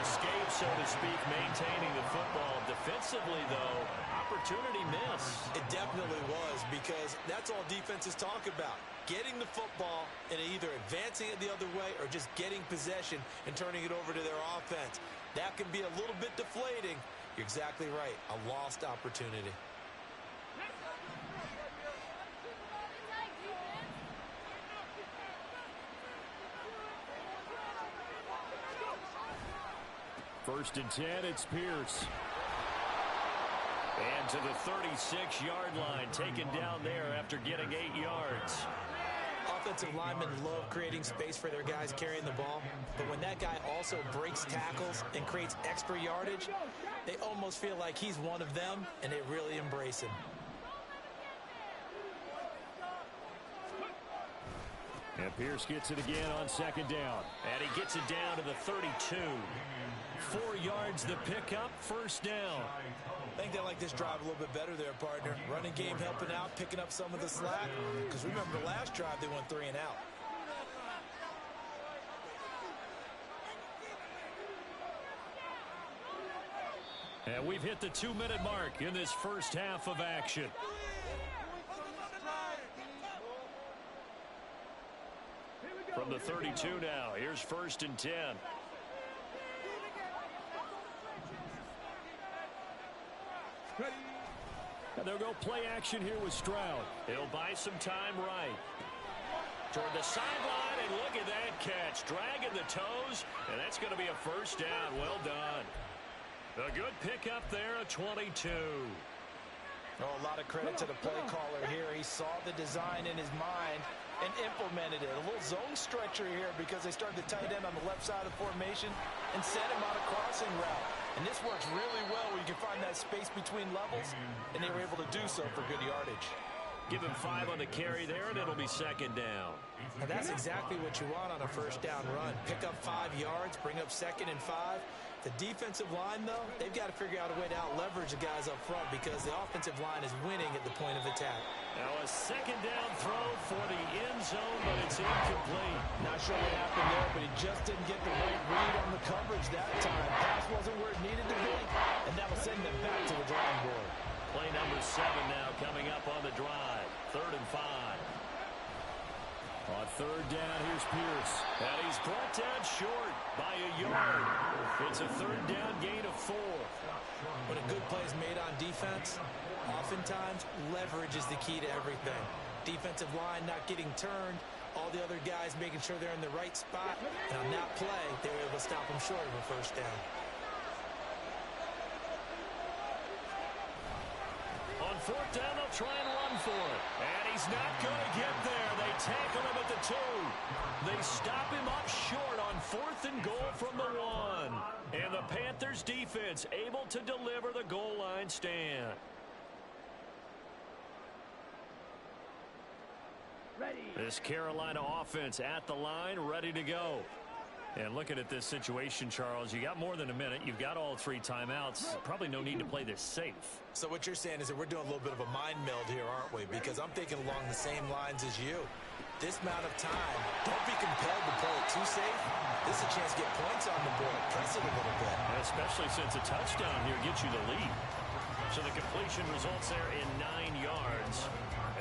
escape, so to speak, maintaining the football. Defensively, though, opportunity miss. It definitely was, because that's all defenses talk about. Getting the football and either advancing it the other way or just getting possession and turning it over to their offense. That can be a little bit deflating. You're exactly right. A lost opportunity. First and 10, it's Pierce. And to the 36-yard line, taken down there after getting 8 yards. Offensive linemen love creating space for their guys carrying the ball, but when that guy also breaks tackles and creates extra yardage, they almost feel like he's one of them, and they really embrace him. And Pierce gets it again on second down. And he gets it down to the 32. 4 yards the pickup, first down. I think they like this drive a little bit better there, partner. Running game helping out, picking up some of the slack. Because remember, the last drive they went 3 and out. And we've hit the 2-minute mark in this first half of action. From the 32 now, here's first and 10. And they'll go play action here with Stroud. He'll buy some time right. Toward the sideline, and look at that catch. Dragging the toes, and that's going to be a first down. Well done. A good pickup there, a 22. Oh, a lot of credit to the play caller here. He saw the design in his mind and implemented it. A little zone stretcher here because they started the tight end on the left side of the formation and sent him on a crossing route. And this works really well where you can find that space between levels, and they were able to do so for good yardage. Give him 5 on the carry there, and it'll be second down. And that's exactly what you want on a first down run. Pick up 5 yards, bring up second and 5. The defensive line, though, they've got to figure out a way to out-leverage the guys up front because the offensive line is winning at the point of attack. Now a second down throw for the end zone, but it's incomplete. Not sure what happened there, but he just didn't get the right read on the coverage that time. Pass wasn't where it needed to be, and that'll send them back to the drawing board. Play number 7 now coming up on the drive. 3rd and 5. On 3rd down, here's Pierce. And he's brought down short by a yard. It's a 3rd down gain of 4. When a good play is made on defense, oftentimes leverage is the key to everything. Defensive line not getting turned, all the other guys making sure they're in the right spot. And on that play, they were able to stop him short of a first down. On 4th down, they'll try and run for it. And he's not going to get there. They tackle him at the 2. They stop him up short on 4th and goal from the 1. And the Panthers defense able to deliver the goal line stand. This Carolina offense at the line, ready to go. And looking at this situation, Charles, you got more than a minute. You've got all 3 timeouts. Probably no need to play this safe. So what you're saying is that we're doing a little bit of a mind meld here, aren't we? Because I'm thinking along the same lines as you. This amount of time, don't be compelled to play it too safe. This is a chance to get points on the board. Press it a little bit. And especially since a touchdown here gets you the lead. So the completion results there in 9 yards.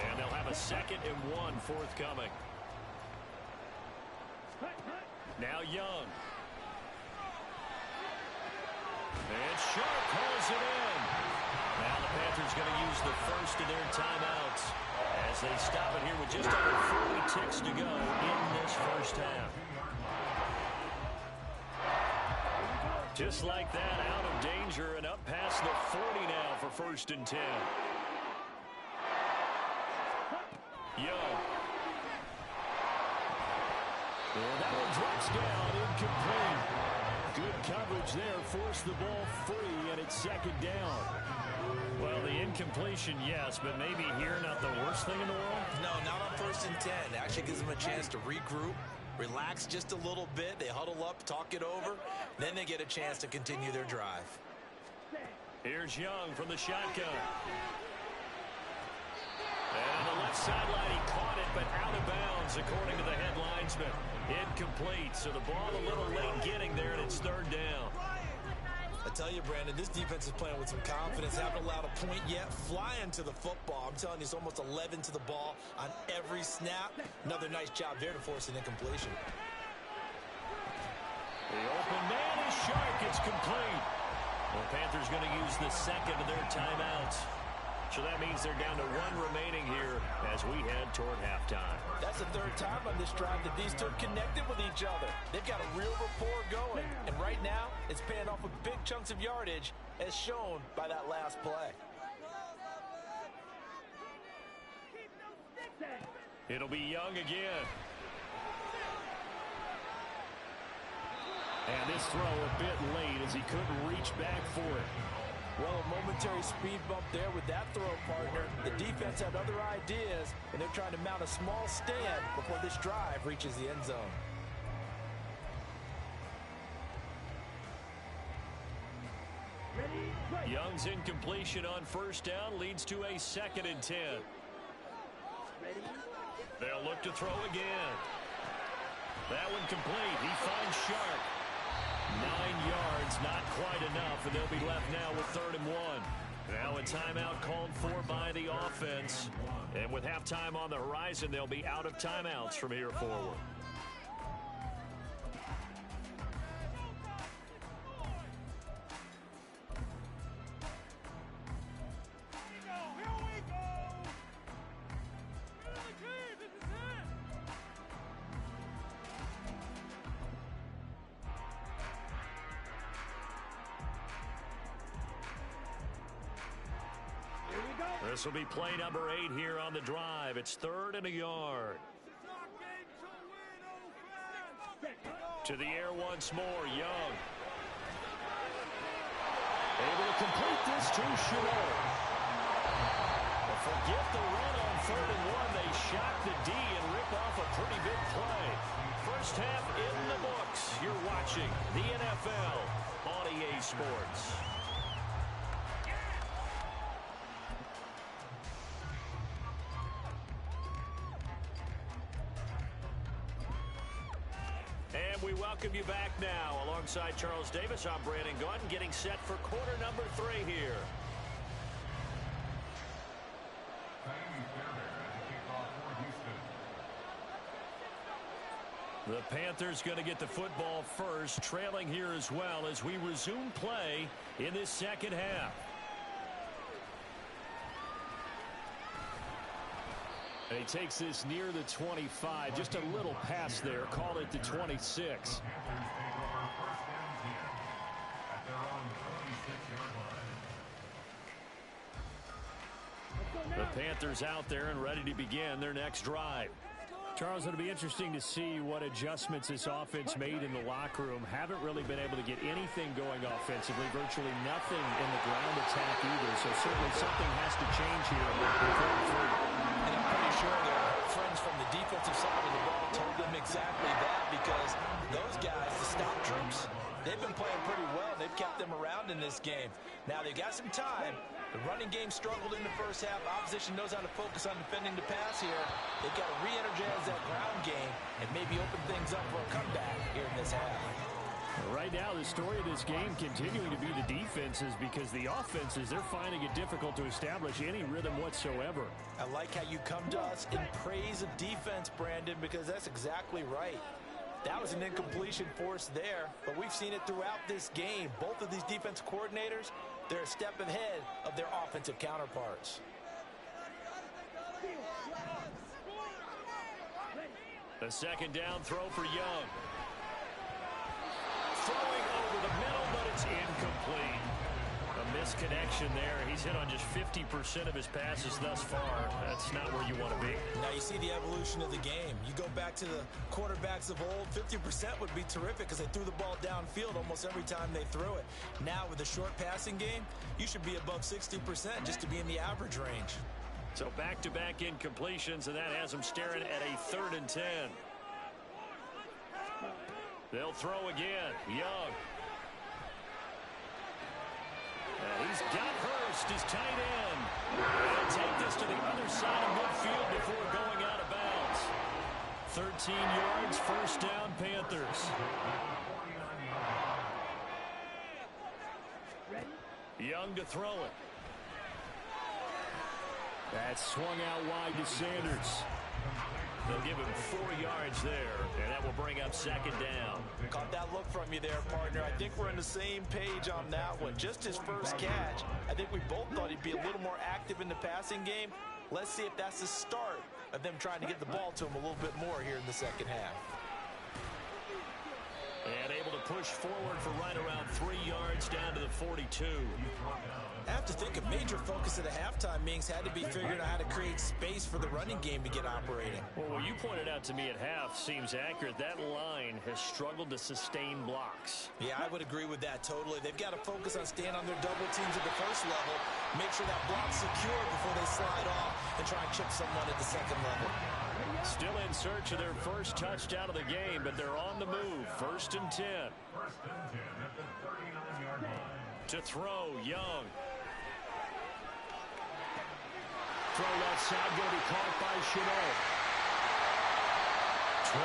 And they'll have a 2nd and 1 forthcoming. Now Young. And Sharp pulls it in. Now the Panthers going to use the first of their timeouts as they stop it here with just under 40 ticks to go in this first half. Just like that, out of danger and up past the 40 now for 1st and 10. Young. And that one drops down, incomplete. Good coverage there, forced the ball free, and it's 2nd down. Well, the incompletion, yes, but maybe here not the worst thing in the world? No, not on 1st and 10. It actually gives them a chance to regroup, relax just a little bit. They huddle up, talk it over. Then they get a chance to continue their drive. Here's Young from the shotgun. And on the left sideline, he caught it, but out of bounds, according to the head linesman. Incomplete, so the ball a little late getting there, and it's 3rd down. tell you, Brandon, this defense is playing with some confidence. Haven't allowed a point yet. Flying to the football. I'm telling you, it's almost 11 to the ball on every snap. Another nice job there to force an incompletion. The open man is Shark. It's complete. The Panthers going to use the second of their timeouts. So that means they're down to one remaining here as we head toward halftime. That's the third time on this drive that these two connected with each other. They've got a real rapport going. And right now, it's paying off with big chunks of yardage as shown by that last play. It'll be Young again. And this throw a bit late as he couldn't reach back for it. Well, a momentary speed bump there with that throw, partner. The defense had other ideas, and they're trying to mount a small stand before this drive reaches the end zone. Young's incompletion on first down leads to a 2nd and 10. They'll look to throw again. That one complete. He finds Shark. 9 yards, not quite enough, and they'll be left now with 3rd and 1. Now a timeout called for by the offense. And with halftime on the horizon, they'll be out of timeouts from here forward. This will be play number 8 here on the drive. It's 3rd and a yard. To the air once more, Young. Able to complete this to Shenault. Forget the run on 3rd and 1. They shock the D and rip off a pretty big play. First half in the books. You're watching the NFL on EA Sports. And we welcome you back now. Alongside Charles Davis, I'm Brandon Gaudin, getting set for quarter number 3 here. The Panthers going to get the football first, trailing here as well as we resume play in this second half. And he takes this near the 25. Just a little pass there. Call it the 26. The Panthers out there and ready to begin their next drive. Charles, it'll be interesting to see what adjustments this offense made in the locker room. Haven't really been able to get anything going offensively. Virtually nothing in the ground attack either. So certainly something has to change here. And I'm pretty sure their friends from the defensive side of the ball told them exactly that, because those guys, the stop troops, they've been playing pretty well. They've kept them around in this game. Now they've got some time. The running game struggled in the first half. Opposition knows how to focus on defending the pass here. They've got to re-energize that ground game and maybe open things up for a comeback here in this half. Right now, the story of this game continuing to be the defenses, because the offenses, they're finding it difficult to establish any rhythm whatsoever. I like how you come to us in praise of defense, Brandon, because that's exactly right. That was an incompletion forced there, but we've seen it throughout this game. Both of these defense coordinators, they're a step ahead of their offensive counterparts. A second down throw for Young. Throwing over the middle, but it's incomplete. A misconnection there. He's hit on just 50% of his passes thus far. That's not where you want to be. Now you see the evolution of the game. You go back to the quarterbacks of old, 50% would be terrific because they threw the ball downfield almost every time they threw it. Now with the short passing game, you should be above 60% just to be in the average range. So back-to-back incompletions, and that has them staring at a 3rd and 10. They'll throw again. Young. And he's got Hurst, his tight end. They'll take this to the other side of midfield before going out of bounds. 13 yards, first down, Panthers. Young to throw it. That swung out wide to Sanders. They'll give him 4 yards there, and that will bring up second down. Caught that look from you there, partner. I think we're on the same page on that one. Just his first catch, I think we both thought he'd be a little more active in the passing game. Let's see if that's the start of them trying to get the ball to him a little bit more here in the second half. And able to push forward for right around 3 yards down to the 42. I have to think a major focus at the halftime meetings had to be figuring out how to create space for the running game to get operating. Well, what you pointed out to me at half seems accurate. That line has struggled to sustain blocks. Yeah, I would agree with that totally. They've got to focus on staying on their double teams at the first level, make sure that block's secure before they slide off and try and chip someone at the second level. Still in search of their first touchdown of the game, but they're on the move. 1st and 10. To throw, Young. Throw left side, going to be caught by Shenault. 28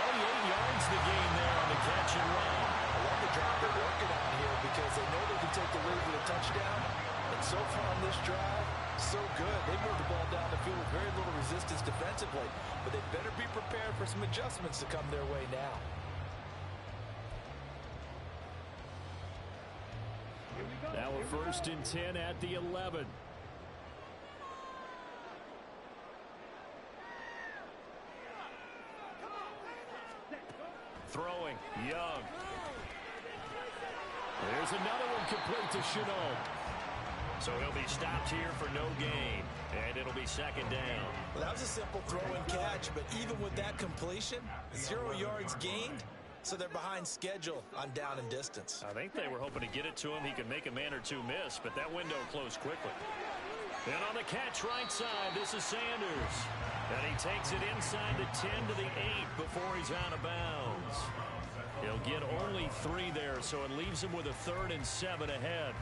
yards the gain there on the catch and run. I love the drive they're working on here because they know they can take the lead with a touchdown. And so far on this drive, so good. They moved the ball down the field with very little resistance defensively. But they better be prepared for some adjustments to come their way now. Now a 1st and 10 at the 11. Throwing, Young. There's another one complete to Shenault. So he'll be stopped here for no gain, and it'll be second down. Well, that was a simple throw and catch, but even with that completion, 0 yards gained, so they're behind schedule on down and distance. I think they were hoping to get it to him. He could make a man or two miss, but that window closed quickly. And on the catch right side, this is Sanders. And he takes it inside the 10 to the 8 before he's out of bounds. He'll get only 3 there, so it leaves him with a 3rd and 7 ahead.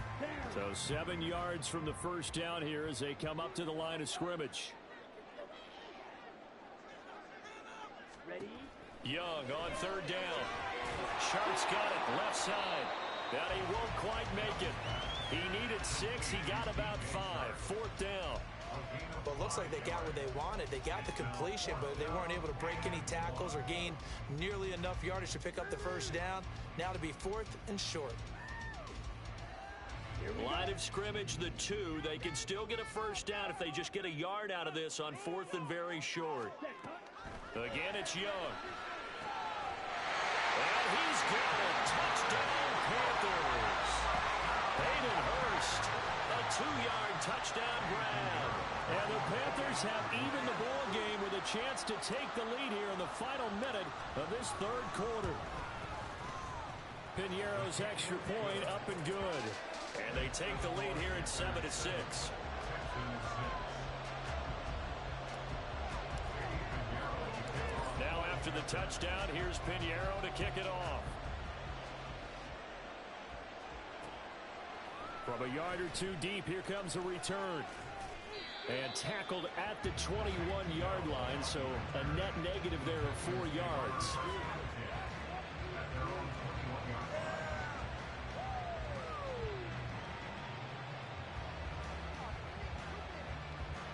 So 7 yards from the first down here as they come up to the line of scrimmage. Ready? Young on 3rd down. Sharp's got it left side. But he won't quite make it. He needed 6. He got about 5. 4th down. Well, it looks like they got what they wanted. They got the completion, but they weren't able to break any tackles or gain nearly enough yardage to pick up the first down. Now to be 4th and short. Line of scrimmage, the 2. They can still get a first down if they just get a yard out of this on 4th and very short. Again, it's Young. And he's got a touchdown, Panthers. Hayden Hurst, a 2-yard touchdown grab. And the Panthers have even the ball game with a chance to take the lead here in the final minute of this 3rd quarter. Piñeiro's extra point up and good. And they take the lead here at 7-6. Now after the touchdown, here's Piñeiro to kick it off. From a yard or 2 deep, here comes a return. And tackled at the 21-yard line, so a net negative there of 4 yards.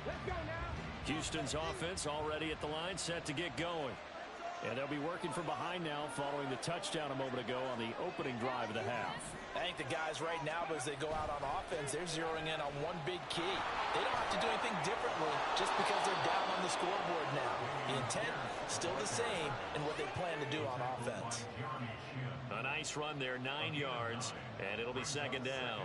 Let's go now. Houston's offense already at the line, set to get going. And they'll be working from behind now following the touchdown a moment ago on the opening drive of the half. I think the guys right now, as they go out on offense, they're zeroing in on one big key. They don't have to do anything differently just because they're down on the scoreboard now. The intent, still the same in what they plan to do on offense. A nice run there, 9 yards, and it'll be second down.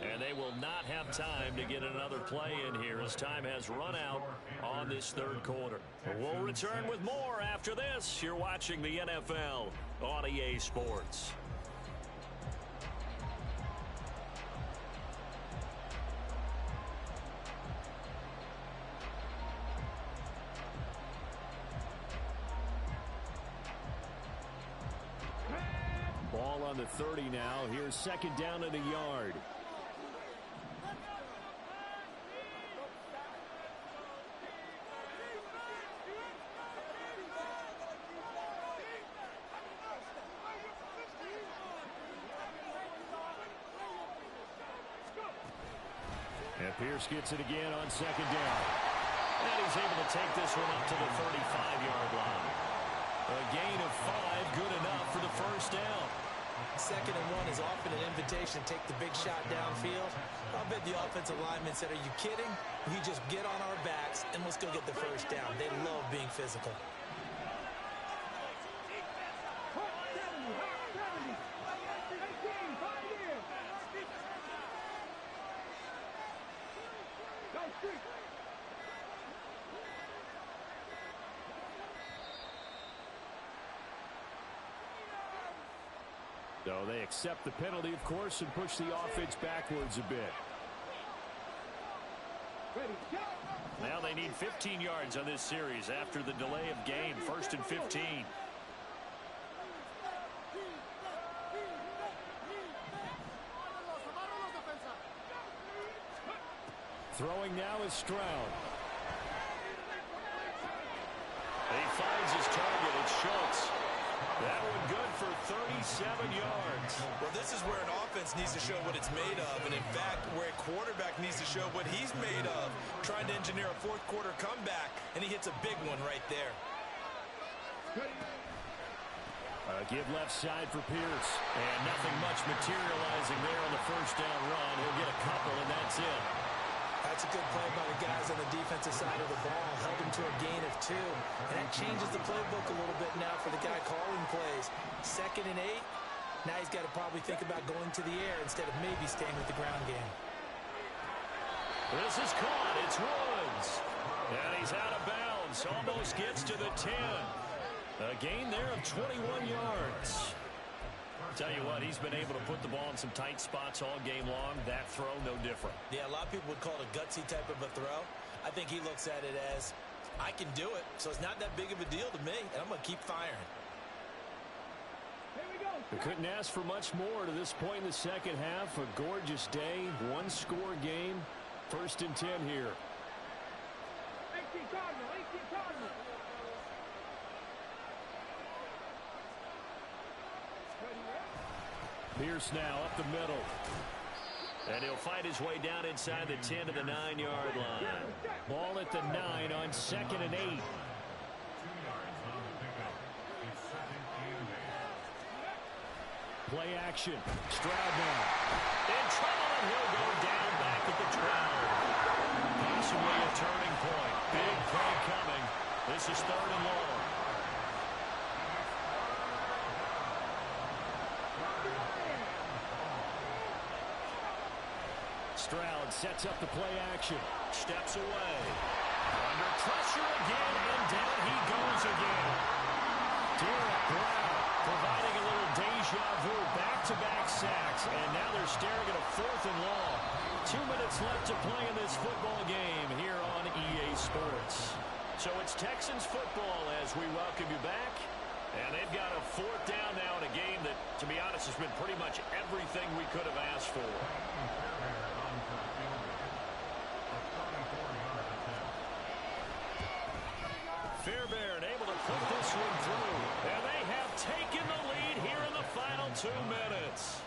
And they will not have time to get another play in here as time has run out on this 3rd quarter. We'll return with more after this. You're watching the NFL on EA Sports. Ball on the 30 now. Here's second down in the yard. Pierce gets it again on second down. And he's able to take this one up to the 35-yard line. A gain of 5, good enough for the first down. 2nd and 1 is often an invitation to take the big shot downfield. I'll bet the offensive lineman said, are you kidding? We just get on our backs and let's go get the first down. They love being physical. So they accept the penalty, of course, and push the offense backwards a bit. Now they need 15 yards on this series after the delay of game. 1st and 15. Throwing now is Stroud. He finds his target. It's Schultz. That one good for 37 yards. Well, this is where an offense needs to show what it's made of. And, in fact, where a quarterback needs to show what he's made of. Trying to engineer a 4th quarter comeback. And he hits a big one right there. Give left side for Pierce. And nothing much materializing there on the first down run. He'll get a couple, and that's it. That's a good play by the guys on the defensive side of the ball. Held him to a gain of 2. And that changes the playbook a little bit now for the guy calling plays. 2nd and 8. Now he's got to probably think about going to the air instead of maybe staying with the ground game. This is caught. It's Woods. And he's out of bounds. Almost gets to the 10. A gain there of 21 yards. Tell you what, he's been able to put the ball in some tight spots all game long. That throw, no different. Yeah, a lot of people would call it a gutsy type of a throw. I think he looks at it as, I can do it, so it's not that big of a deal to me, and I'm going to keep firing. Here we go. We couldn't ask for much more to this point in the second half. A gorgeous day, one-score game. 1st and 10 here. 18 Cardinal, 18 Cardinal. Pierce now up the middle. And he'll find his way down inside the 10 to the 9-yard line. Ball at the 9 on 2nd and 8. Play action. Stroud now. In trouble, and he'll go down back at the 12. Possibly a turning point. Big play coming. This is 3rd and long. Stroud sets up the play action. Steps away. Under pressure again, and down he goes again. Derek Brown providing a little deja vu. Back-to-back sacks, and now they're staring at a 4th and long. 2 minutes left to play in this football game here on EA Sports. So it's Texans football as we welcome you back. And they've got a 4th down now in a game that, to be honest, has been pretty much everything we could have asked for. Fairbairn able to put this one through. And they have taken the lead here in the final 2 minutes.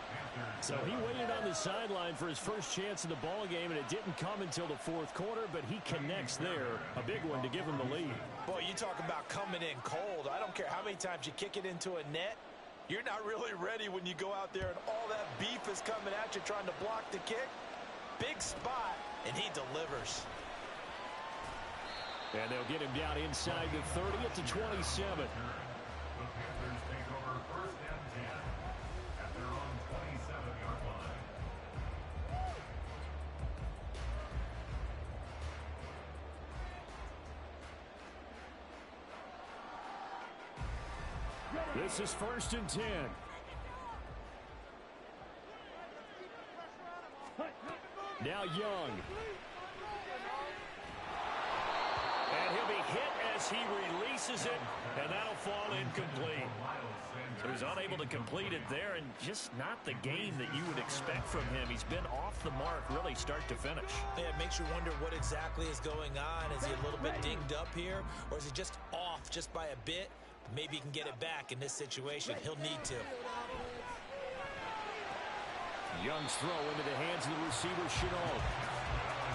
So he waited on the sideline for his first chance in the ball game, and it didn't come until the 4th quarter, but he connects there. A big one to give him the lead. Boy, you talk about coming in cold. I don't care how many times you kick it into a net. You're not really ready when you go out there and all that beef is coming at you trying to block the kick. Big spot, and he delivers. And they'll get him down inside the 30 at the 27. This is 1st and 10. Now Young. And he'll be hit as he releases it, and that'll fall incomplete. So he's unable to complete it there, and just not the game that you would expect from him. He's been off the mark really start to finish. Yeah, it makes you wonder what exactly is going on. Is he a little bit dinged up here, or is he just off just by a bit? Maybe he can get it back in this situation. He'll need to. Young's throw into the hands of the receiver, Shenault.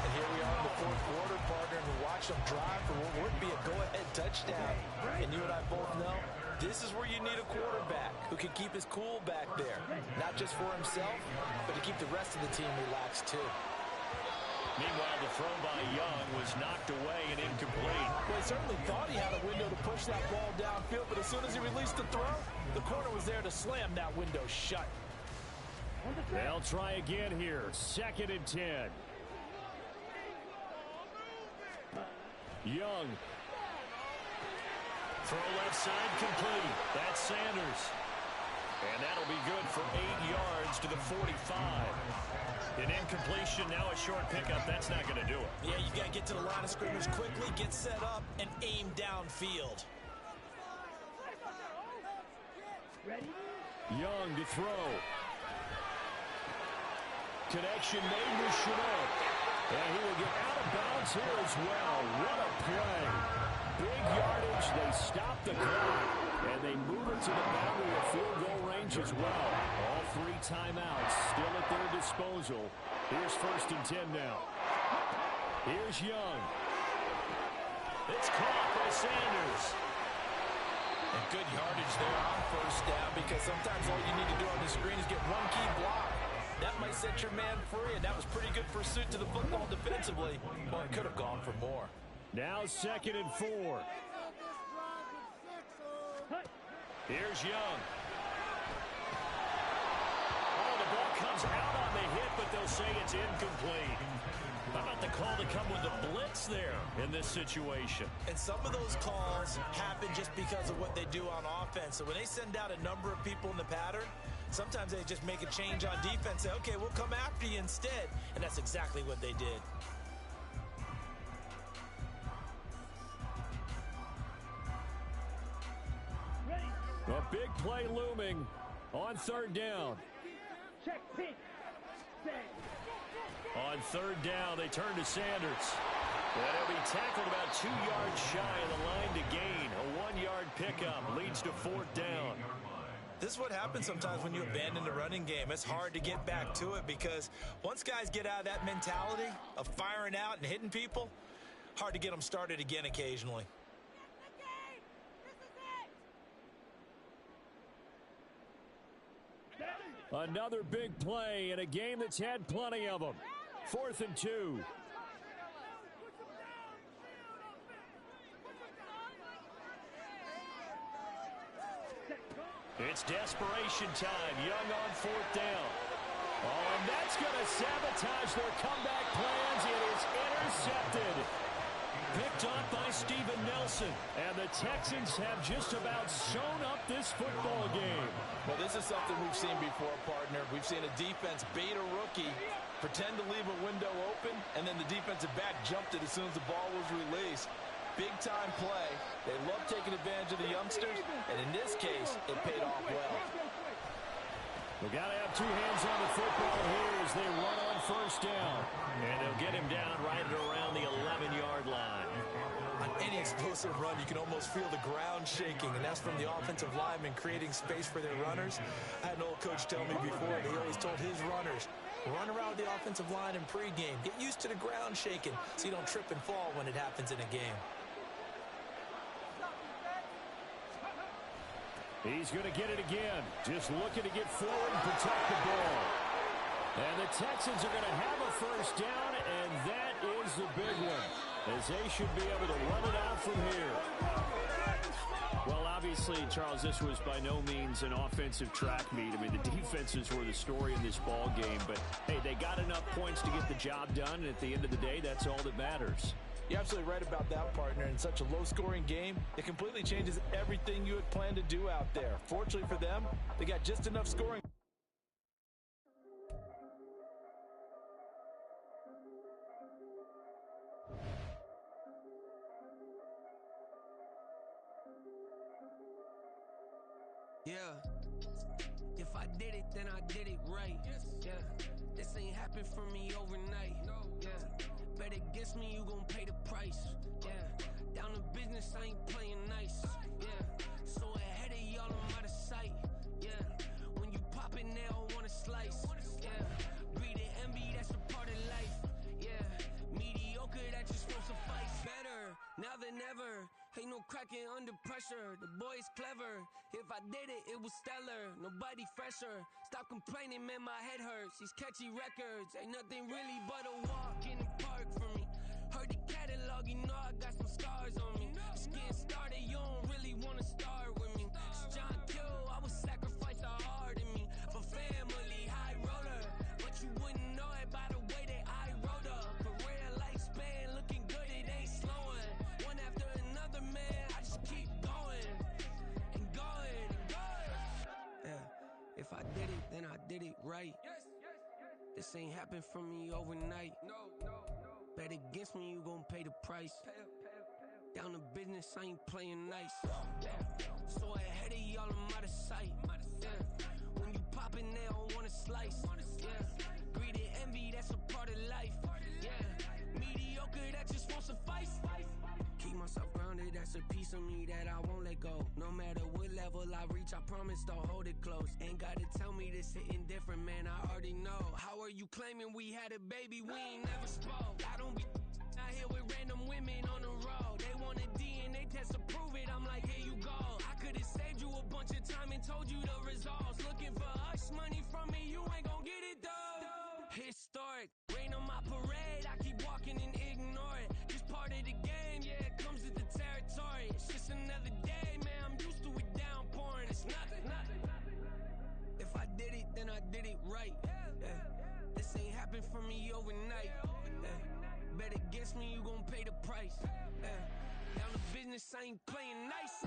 And here we are in the fourth quarter, partner, and we watch them drive for what would be a go-ahead touchdown. And you and I both know this is where you need a quarterback who can keep his cool back there, not just for himself, but to keep the rest of the team relaxed too. Meanwhile, the throw by Young was knocked away and incomplete. Well, he certainly thought he had a window to push that ball downfield, but as soon as he released the throw, the corner was there to slam that window shut. They'll try again here. 2nd and 10. Young. Throw left side complete. That's Sanders. And that'll be good for 8 yards to the 45. An incompletion, now a short pickup. That's not going to do it. Yeah, you got to get to the line of scrimmage quickly, get set up, and aim downfield. Young to throw. Connection made with Shenault. And he will get out of bounds here as well. What a play. Big yardage. They stop the clock. And they move it to the boundary of field goal range as well. All 3 timeouts still at their disposal. Here's 1st and 10 now. Here's Young. It's caught by Sanders. And good yardage there on 1st down, because sometimes all you need to do on the screen is get one key block. That might set your man free, and that was pretty good pursuit to the football defensively. Well, it could have gone for more. Now 2nd and 4. Here's Young. Oh, the ball comes out on the hit, but they'll say it's incomplete. How about the call to come with the blitz there in this situation? And some of those calls happen just because of what they do on offense. So when they send out a number of people in the pattern, sometimes they just make a change on defense, say, okay, we'll come after you instead. And that's exactly what they did. A big play looming on 3rd down. Check, pitch, set. On 3rd down, they turn to Sanders. And he'll be tackled about 2 yards shy of the line to gain. A 1-yard pickup leads to 4th down. This is what happens sometimes when you abandon the running game. It's hard to get back to it because once guys get out of that mentality of firing out and hitting people, hard to get them started again occasionally. Another big play in a game that's had plenty of them. 4th and 2. It's desperation time. Young on 4th down. Oh, and that's going to sabotage their comeback plans. It is intercepted. Picked off by Steven Nelson. And the Texans have just about sewn up this football game. Well, this is something we've seen before, partner. We've seen a defense bait a rookie, pretend to leave a window open, and then the defensive back jumped it as soon as the ball was released. Big-time play. They love taking advantage of the youngsters, and in this case, it paid off well. We've got to have 2 hands on the football here as they run on 1st down. And they'll get him down right at around the 11-yard line. On any explosive run, you can almost feel the ground shaking, and that's from the offensive linemen creating space for their runners. I had an old coach tell me before, he always told his runners, run around the offensive line in pregame. Get used to the ground shaking so you don't trip and fall when it happens in a game. He's going to get it again. Just looking to get forward and protect the ball. And the Texans are going to have a 1st down, and that is the big one, as they should be able to run it out from here. Well, obviously, Charles, this was by no means an offensive track meet. I mean, the defenses were the story in this ball game. But, hey, they got enough points to get the job done, and at the end of the day, that's all that matters. You're absolutely right about that, partner. In such a low-scoring game, it completely changes everything you had planned to do out there. Fortunately for them, they got just enough scoring. Yeah, if I did it, then I did it right. Yeah, this ain't happened for me overnight. Yeah, bet against me, you gon' pay the price. Yeah, down to business, I ain't playing nice. Yeah, so ahead of y'all, I'm out of sight. Yeah, when you pop it, now I wanna slice. Yeah, breathe the envy, that's a part of life. Yeah, me never. Ain't no cracking under pressure. The boy is clever. If I did it, it was stellar. Nobody fresher. Stop complaining, man, my head hurts. These catchy records ain't nothing really but a walk in the park for me. Heard the catalog, you know I got some scars on me. Just getting started, you don't really wanna start with me. It's John Q, I would sacrifice a heart in me for family, high roller. But you wouldn't know it by the way that I wrote up. Career lifespan looking good, it ain't slowing. One after another, man, I just keep going and going and going. Yeah, if I did it, then I did it right. This ain't happened for me overnight. Bet against me, you gon' pay the price. Down to business, I ain't playing nice. So ahead of y'all, I'm out of sight. When you poppin', they don't wanna slice. Greed and envy, that's a part of life. Mediocre, that just won't suffice. Keep myself grounded, that's a piece of me that I won't let go. No matter what level I reach, I promise to hold it close. Ain't gotta tell me this hitting different, man, I already know. How are you claiming we had a baby, we ain't never spoke? I don't be out here with random women on the road. They want a DNA test to prove it, I'm like, here you go. I could've saved you a bunch of time and told you the results. Looking for hush money from me, you ain't gon' get it though. Historic, rain on my parade, I keep walking and ignore it. Just part of the game, yeah, it comes with the territory. It's just another day, man, I'm used to it downpouring. It's nothing. If I did it, then I did it right. This ain't happened for me overnight. Bet against me, you gon' pay the price. Down to business, I ain't playing nice.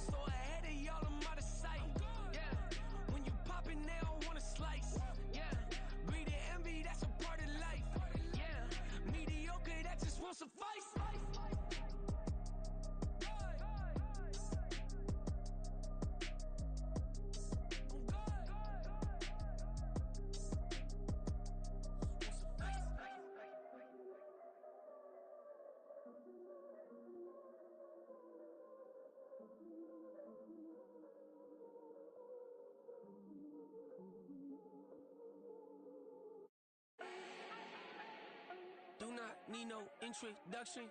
So ahead of y'all, I'm out of sight. When you poppin', they don't wanna slice. Greed and envy, that's a part of life. Mediocre, that just won't suffice. Do not need no introduction.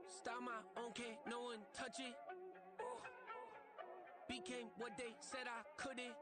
Start my own, can't no one touch it. Became what they said I couldn't.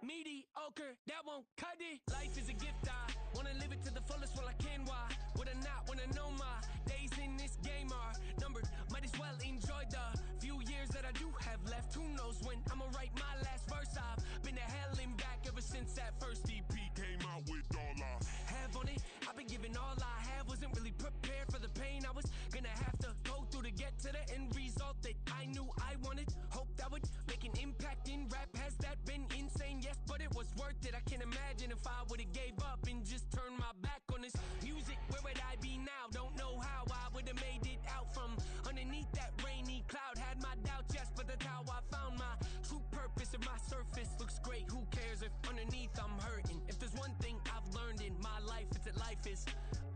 Mediocre, that won't cut it. Life is a gift, I wanna live it to the fullest while I can. Why would I not wanna know my days in this game are numbered? Might as well enjoy the few years that I do have left. Who knows when I'ma write my last verse? I've been to hell and back ever since that first EP came out with all I have on it. I've been giving all I have, wasn't really prepared for the pain I was gonna have to go through to get to the end result that I knew I wanted. Hoped I would make an impact in rap. Has that been insane? Yes, but it was worth it. I can't imagine if I would've gave up and just turned my back on this music. Where would I be now? Don't know how I would've made it out from underneath that rainy cloud. Had my doubts, yes, but that's how I found my true purpose. If my surface looks great, who cares if underneath I'm hurting? If there's one thing I've learned in my life, it's that life is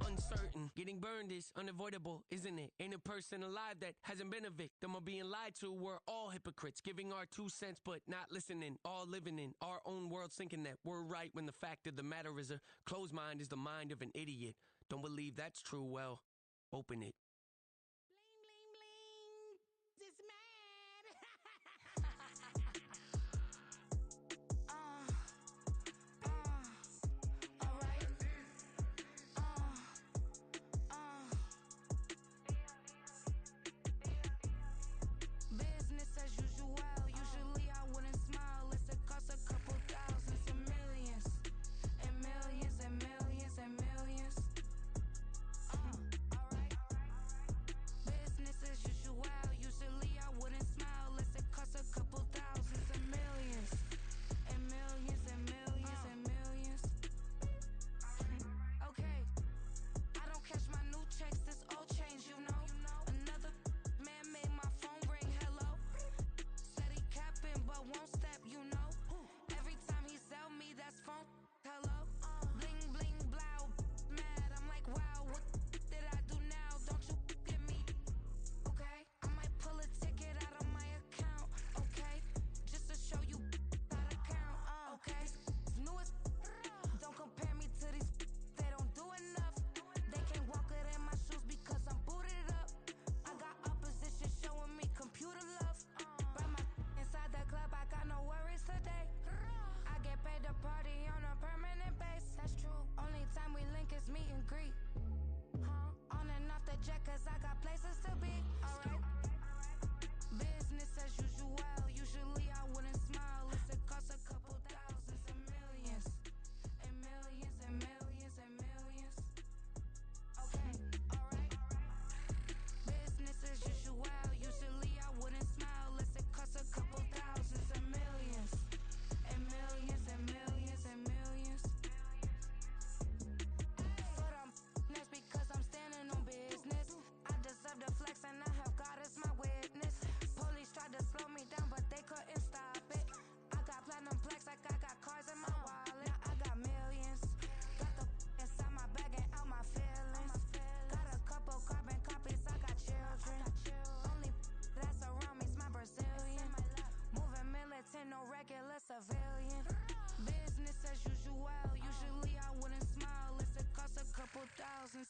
uncertain. Getting burned is unavoidable, isn't it? Ain't a person alive that hasn't been a victim of being lied to. We're all hypocrites, giving our 2 cents but not listening. All living in our own world, thinking that we're right when the fact of the matter is a closed mind is the mind of an idiot. Don't believe that's true? Well, open it. Bling, bling, bling. This man. All right. Business as usual. Usually I wouldn't smile unless it costs a couple thousands and millions. And millions and millions and millions. Alright.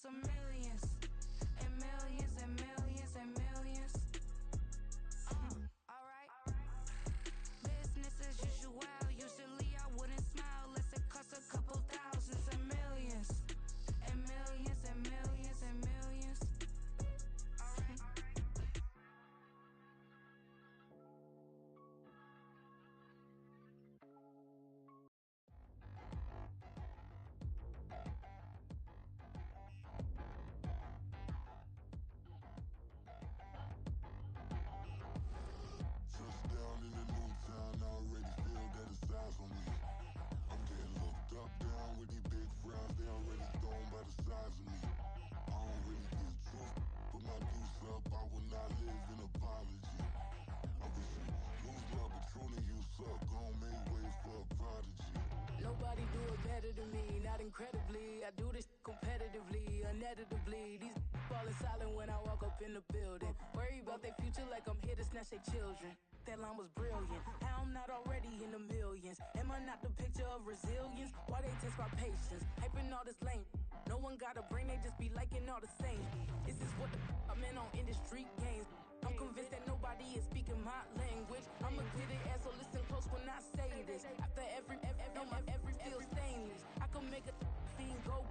some millions. And millions and millions and millions. Alright. Business as usual. Usually I wouldn't smile unless it cost a couple thousands and millions. And millions and millions and millions. Alright. Touchdown in a new town, I already feel that it's eyes on me. I'm getting looked up, down with these big frowns, they already thrown by the size of me. I don't really get truth, put my deuce up, I will not live in apology. I wish you lose love, but truly you suck, gon' make way for a prodigy. Nobody do it better than me, not incredibly. I do this competitively, uneditably. These falling silent when I walk up in the building. Worry about their future like I'm here to snatch their children. That line was brilliant. How I'm not already in the millions? Am I not the picture of resilience? Why they test my patience? Hyping all this lame. No one got a brain, they just be liking all the same. This is what I'm in on industry games. I'm convinced that nobody is speaking my language. I'ma get it, and so listen close when I say this. After every feel stainless. I can make a fiend go.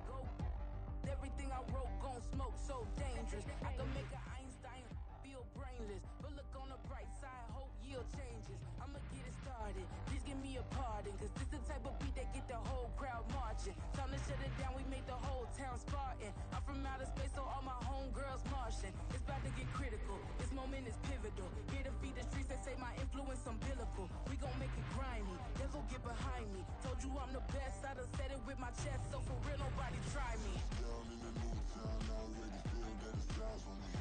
Everything I wrote gon' smoke, so dangerous. I can make an Einstein feel brainless. But look on the bright side, hope yield changes. I'ma get it started, please give me a pardon. Cause this the type of beat that get the whole crowd marching. Time to shut it down, we made the whole town Spartan. I'm from outer space, so all my homegirls Martian. It's about to get critical, this moment is pivotal. Here to feed the streets, they say my influence umbilical. We gon' make it grimy, devil get behind me. Told you I'm the best, I done said it with my chest. So for real, nobody try me. Down in a new town, I already feel that it's eyes on me.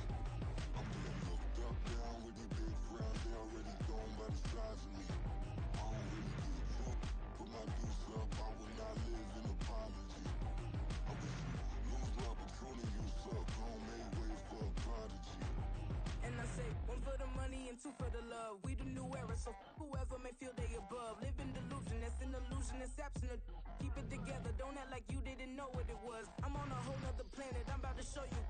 I'm getting looked up, down with these big frowns, they already thrown by the size of me. I don't really get truth, put my deuce up, I will not live in apology. I wish you lose love, but truly you suck, gon' make way for a prodigy. And I say, one for the money and two for the love. We the new era, so whoever may feel they above. Live in delusion, that's an illusion, it's absent. Keep it together, don't act like you didn't know what it was. I'm on a whole nother planet, I'm about to show you.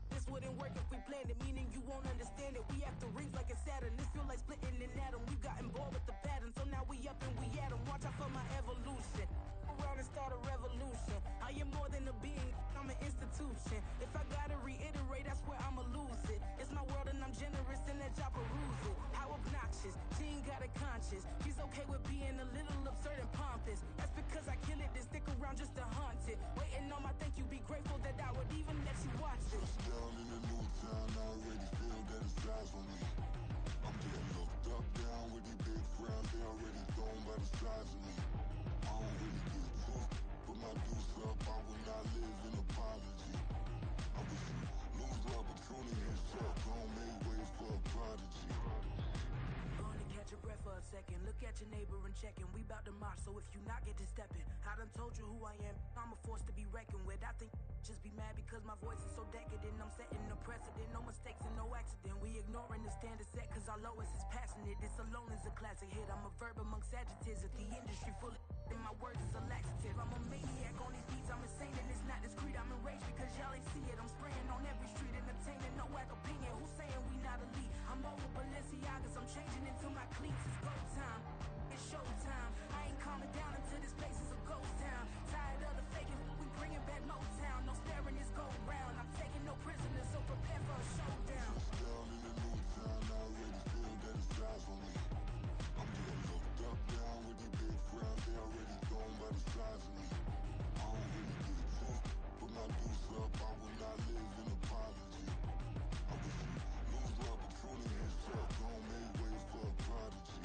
This wouldn't work if we planned it, meaning you won't understand it. We have to rings like a Saturn, this feel like splitting an atom. We gotten bored with the pattern, so now we up and we at 'em. Watch out for my evolution, around and start a revolution. I am more than a being, I'm an institution. If I gotta reiterate, that's where I'ma lose it. It's my world and I'm generous and let y'all peruse it. How obnoxious, she ain't got a conscience. She's okay with being a little absurd and pompous. That's because I kill it, then stick around just to haunt it. Waiting on my thank you, be grateful that I would even let you watch this. Down in a new town, I already feel that it's eyes on me. I'm getting looked up, down with these big frowns, they already thrown by the size of me. I don't really get truth, put my deuce up, I will not live in apology. I wish you lose love, but truly you suck, gon' make way for a prodigy. Gonna catch your breath for a second. Look at your neighbor and check in. We bout to march, so if you not get to stepping. I done told you who I am. I'm a force to be reckoned with. I think just be mad because my voice is so decadent. I'm setting a precedent. No mistakes and no accident. We ignoring the standard set cause our lowest is passionate. This alone is a classic hit. I'm a verb amongst adjectives. If the industry full of and my words is a laxative. I'm a maniac on these beats. I'm insane and it's not discreet. I'm enraged because y'all ain't see it. I'm spraying on every street, entertaining no whack opinion. Who's saying we not elite? I'm over Balenciagas. I'm changing into my cleats. It's go time. It's showtime. I ain't calming down until this place is a ghost town. Tired of the faking. We bringing back Motown. No staring this go round. I'm taking no prisoners, so prepare for a showdown. Down in a new town, I already feel that it's eyes on me. I'm getting looked up, down with these big frowns, they already thrown by the size of me. I don't really get truth, put my deuce up, I will not live in apology. I wish you lose love, but truly you suck, gon' make way for a prodigy.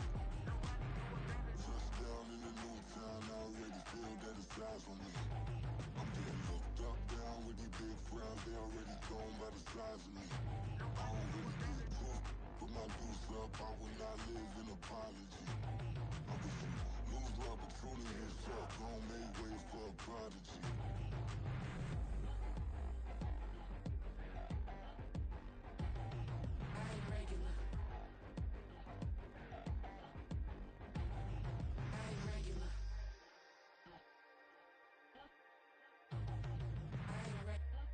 Touchdown in a new town, I already feel that it's eyes on me. I'm getting looked up, down with these big frowns, they already thrown by the size of me. I don't really get truth, put my deuce up, I will not live in apology. I wish you lose love, but truly you suck, gon' make way for a prodigy. I ain't regular. I ain't regular. I ain't regular.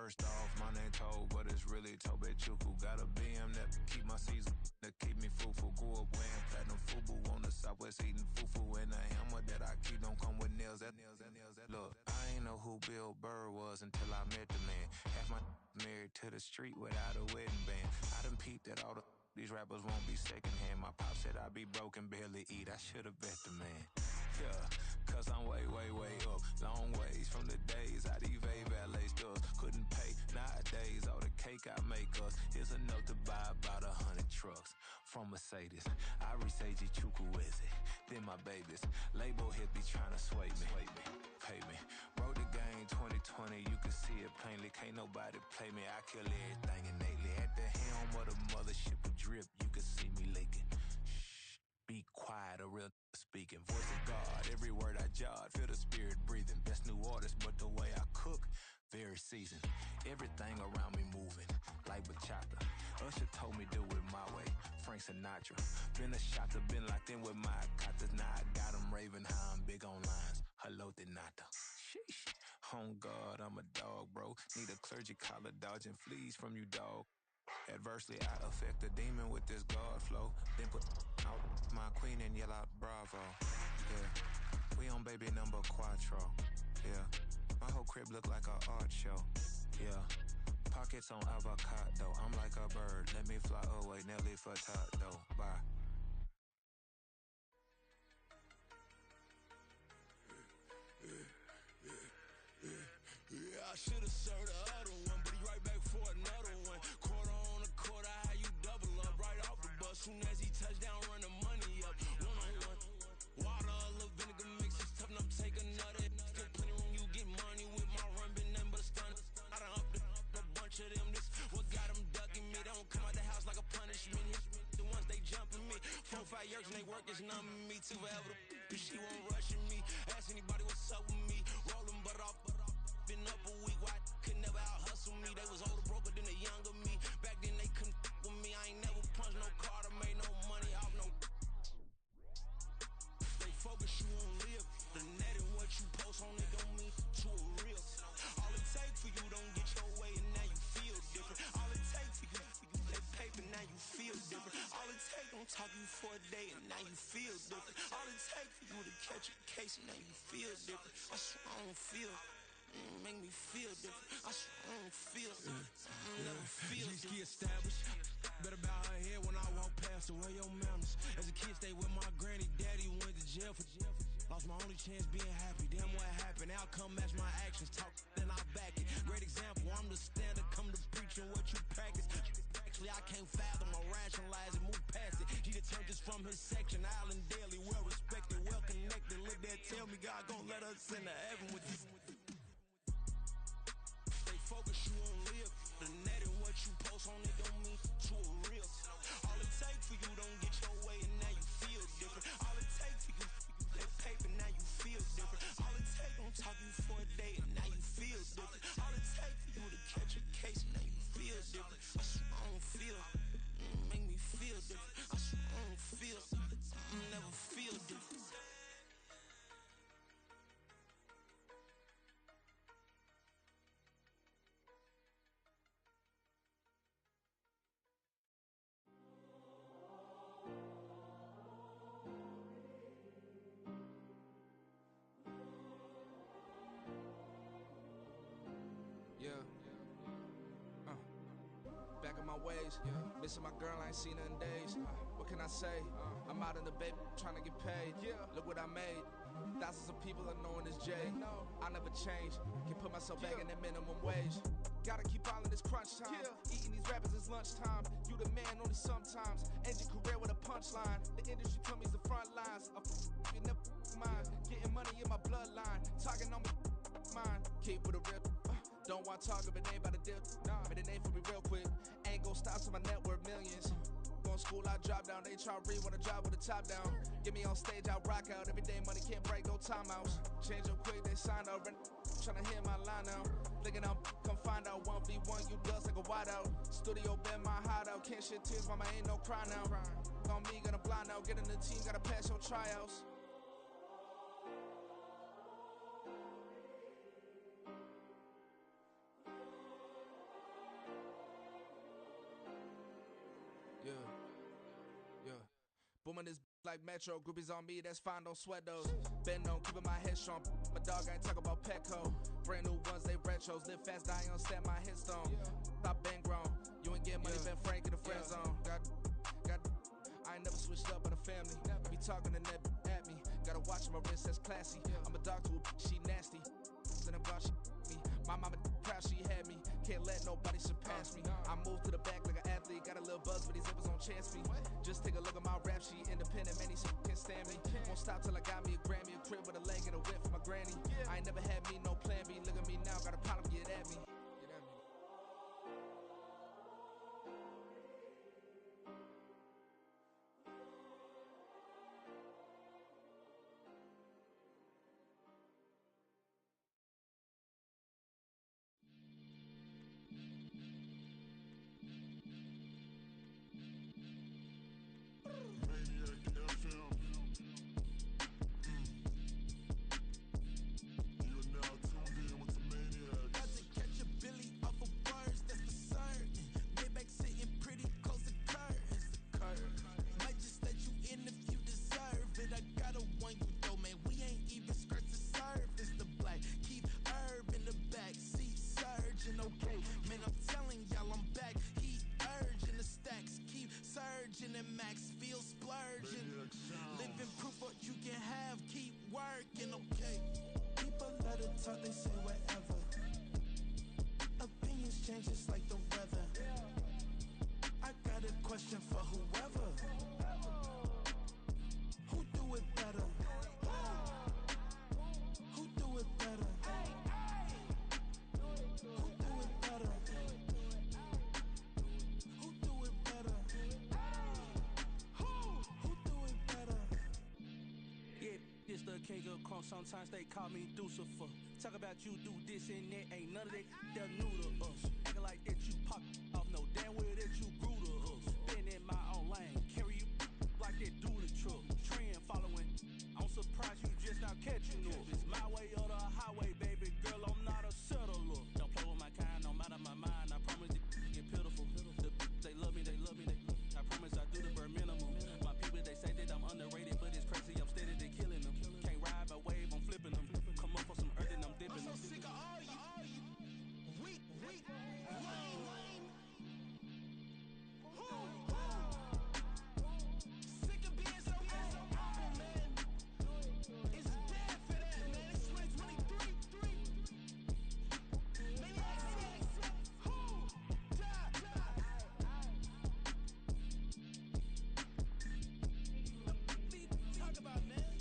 First off, my name Toe, but it's really Tobe Chuku. Got a BM that keep my season, that keep me fruitful. Grew up wearing platinum FUBU on the Southwest eating fufu. And a hammer that I keep don't come with nails. Look, I ain't know who Bill Burr was until I met the man. Half my married to the street without a wedding band. I done peeped that all these rappers won't be secondhand. My pop said I'd be broken, barely eat. I should've bet the man. Yeah, cause I'm way up. Long ways from the days I evade valet stores. Couldn't pay nowadays. All the cake I make us is enough to buy about 100 trucks. From Mercedes, I resage Chukwueze. Then my babies, label hit be trying to sway me. Pay me. Wrote the game 2020, you can see it plainly. Can't nobody play me. I kill everything innately. At the helm of the mothership with drip, you can see me leaking. Shh, be quiet, a real speaking. Voice of God, every word I jot, feel the spirit breathing. Best new artist, but the way I cook, very seasoned. Everything around me moving, like bachata. Usher told me do it my way, Frank Sinatra. Been a shotter, been locked in with my katas. Now I got them raving how I'm big on lines. Hello, Denata. Sheesh. On God, I'm a dog, bro. Need a clergy collar, dodging fleas from you, dog. Adversely, I affect the demon with this God flow. Then put out my queen and yell out bravo. Yeah, we on baby number quattro. Yeah, my whole crib look like a art show. Yeah, pockets on avocado. I'm like a bird, let me fly away. Nelly Furtado, bye. Yeah, I should've served the other one, but he right back for another one. Quarter on a quarter, how you double up right off the bus. Soon as he touch down, run the money up. One-on-one. Water, a little vinegar mix, it's tough enough to take another. Still plenty room, you get money with my run, been nothing but a stunner. I done upped a bunch of them, this what got them ducking me. They don't come out the house like a punishment. The ones they jumping me. 4-5 years and they work is numbing me. Too forever, she won't rushing me. Ask anybody what's up with me. Rolling butt off. Been up a week, why could never out hustle me? They was older, broker than the younger me. Back then they couldn't with me. I ain't never punched no card or made no money off no. They focus, you won't live. The net and what you post on it don't mean to a real. All it take for you don't get your way and now you feel different. All it take for you that paper, now you feel different. All it take don't talk you for a day and now you feel different. All it take for you to catch a case and now you feel different. I swear I don't feel. Make me feel different. I swear I don't feel. Never feel different. Established. Better bow her head when I walk past her. Where your manners? As a kid, stayed with my granny. Daddy went to jail for. Lost my only chance being happy. Damn, what happened? Outcome match my actions. Talk, then I back it. Great example. I'm the standard. Come to preaching what you practice. Actually, I can't fathom or rationalize and move past it. He determined just from his section. Island Daily, well respected, well connected. Look there, tell me God gon' let us into heaven with this. Focus, you won't live. The net and what you post on it don't mean to a real. All it take for you don't get your way and now you feel different. All it take for you that paper, now you feel different. All it take don't talk you for a day and now you feel different. All it take for you to catch a case and now you feel different. I swear I don't feel. Make me feel different. I swear I don't feel. Never feel different. Back on my ways, missing my girl, I ain't seen her in days. What can I say? I'm out in the baby, trying to get paid. Look what I made. Thousands of people are knowing this Jay. I never change. Can put myself back in that minimum wage. Gotta keep all in this crunch time. Eating these rappers is lunchtime. You the man only sometimes. End your career with a punchline. The industry told me it's the front lines. You never mine. Getting money in my bloodline. Talking on me mine. Keep with a real. Don't want to talk if it ain't about the deal. Made a name for me real quick. Ain't gon' stop till my net worth millions. Going school, I drop down. HRE wanna drive with the top down. Get me on stage, I rock out. Every day money can't break, no timeouts. Change up quick, they sign up. Tryna hear my line now. Thinking I'm come find out 1v1, you dust like a wideout. Studio been my hideout. Can't shed tears, mama ain't no cry now. On me, gonna blind out. Get in the team, gotta pass your tryouts. Booming this like Metro, groupies on me, that's fine, don't sweat those. Been on, keeping my head strong. My dog ain't talking about Petco. Brand new ones, they retros. Live fast, die on set, my headstone. Stop been grown. You ain't get money, been frank in the friend zone. I ain't never switched up on the family. I be talking to that at me. Gotta watch my wrist, that's classy. I'm a dog to a she nasty. Then about she me. My mama proud she had me. Can't let nobody surpass me. I moved to the back like an athlete. Got a little buzz, but these zippers don't chance me. Just take a look at my rap sheet. Independent, man, these can't stand me. Won't stop till I got me a Grammy, a crib with a leg and a whip for my granny. I ain't never had me no plan B. Look at me now, got a problem, get at me. They say whatever. Opinions change just like the weather. I got a question for whoever. Who do it better? Who do it better? Who do it better? Who do it better? Who do it better? Yeah, this the king of crunk. Sometimes they call me Lucifer. Talk about you do this and that, ain't none of that they're new to us. Acting like that you pop off, no damn well that you grew to us. Been in my own lane, carry you like that do the truck. Trend following, I'm surprised you just not catching up. It's my way or the highway, baby girl, I'm not a settler. Don't play with my kind, no matter my mind, I promise it get pitiful. They love me, I promise I do the bare minimum. My people, they say that I'm underrated, but it's crazy, I'm steady, they killing them. Can't ride my wave, I'm flipping them. Come up for some earth and I'm dipping them. I'm so sick of all you weak, lame. Sick of being so humble, man. It's dead for that, man. It's 2023. Maniacs. Who? Die. Talk about, man.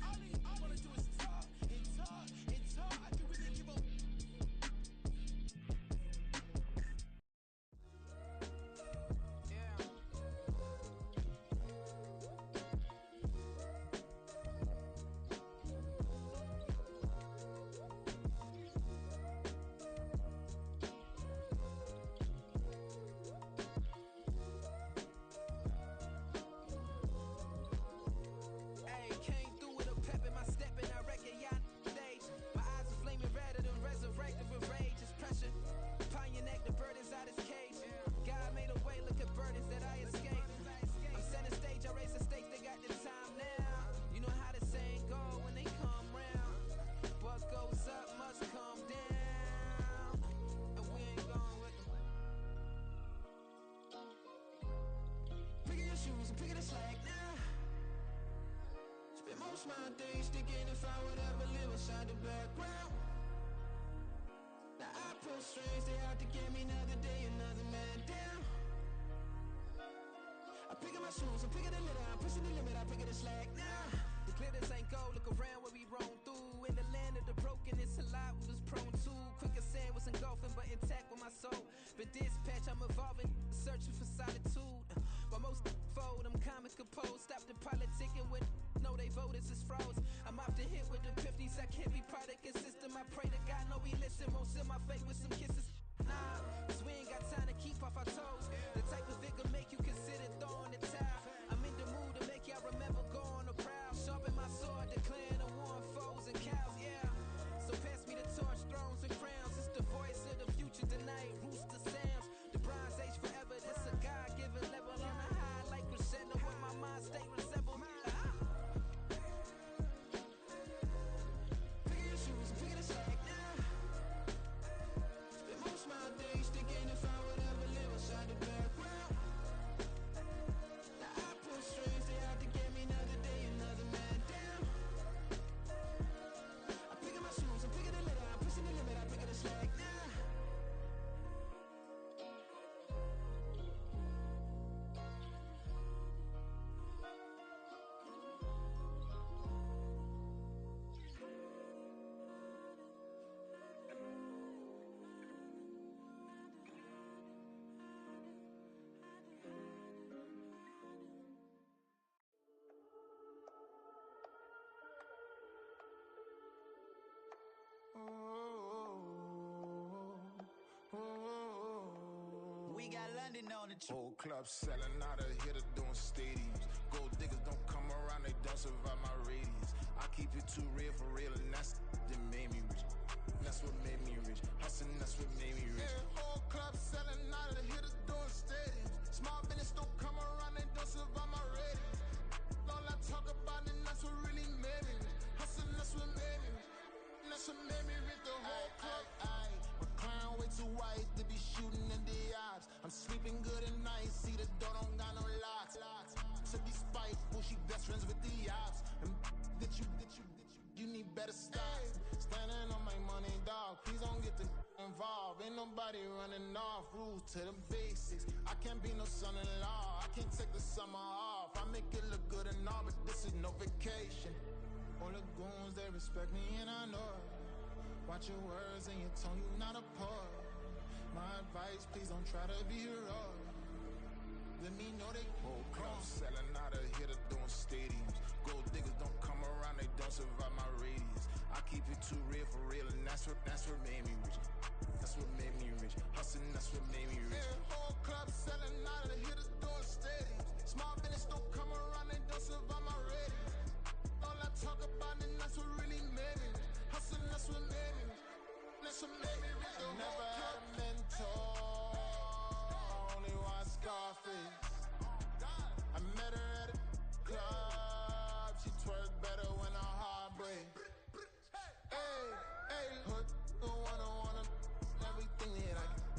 All I wanna do is talk and talk and talk. I can really give a Came through with a pep in my step and I reckon y'all stage. My eyes are flaming redder than resurrected with rage. It's pressure upon your neck, the bird is out his cage. God made a way, look at burdens that I escaped. I'm setting stage, I raise the stakes, they got the time now. You know how the saying go when they come round. What goes up must come down. And we ain't going with them. Picking your shoes and picking the slack now. Spend most my days thinking if I would ever live inside the background. Now I pull strings, they out to get me another day, another man down. I'm picking my shoes, I'm picking the litter, I'm pushing the limit, I'm picking the slack now. The glitters ain't gold, look around where we roam through. In the land of the broken, it's a lot we was prone to. Quicker sand was engulfing, but intact with my soul. Been dispatched, I'm evolving, searching for solitude. While most fold, I'm comic composed. Stop the politicking when know they voters is froze. I'm off the hit with the 50s, I can't be product and system. I pray to God, no we listen. Won't seal my fate with some kisses. Nah, cause we ain't got time to keep off our toes. The type of vigor make you consider throwing the towel. I'm in the mood to make y'all remember going to proud. Sharpen my sword, declaring the war on foes and cows, yeah. So pass me the torch, thrones and crowns. It's the voice of the future tonight, rooster sounds. The Bronze Age forever, this a God-given level on a high like crescendo. Where my mind state standing on the truth. Whole club selling out of here to doing stadiums. Gold diggers don't come around, they don't survive my radius. I keep it too real for real, and that's that made me rich. That's what made me rich. Hustling, that's what made me rich. Yeah, whole club selling out of here to doing stadiums. Small business don't come around, they don't survive my radius. All I talk about, and that's what really made me rich. Hustling, that's what made me rich. That's what made me rich. The whole club. My crown way too white to be shooting in the ops. I'm sleeping good at night, see the door don't got no locks. To be spiteful, she best friends with the ops. And that you need better stop. Standing on my money, dog. Please don't get the involved. Ain't nobody running off. Rules to the basics. I can't be no son-in-law. I can't take the summer off. I make it look good and all, but this is no vacation. All the goons, they respect me and I know it. Watch your words and your tone, you not a poet. My advice, please don't try to be heroic. Let me know they whole club selling out of here to doing stadiums. Gold diggers don't come around, they don't survive my radius. I keep it too real for real, and that's what made me rich. That's what made me rich. Hustling, that's what made me rich. Yeah, whole club selling out of here to doing stadiums. Small business don't come around, they don't survive my radius. All I talk about, and that's what really made me rich. Hustling, that's what made me rich. That's what made me rich. I never had a mentor. Only watch Scarface. I met her at a club. She twerk better when her heart breaks. Hey, hood, wanna everything that I get.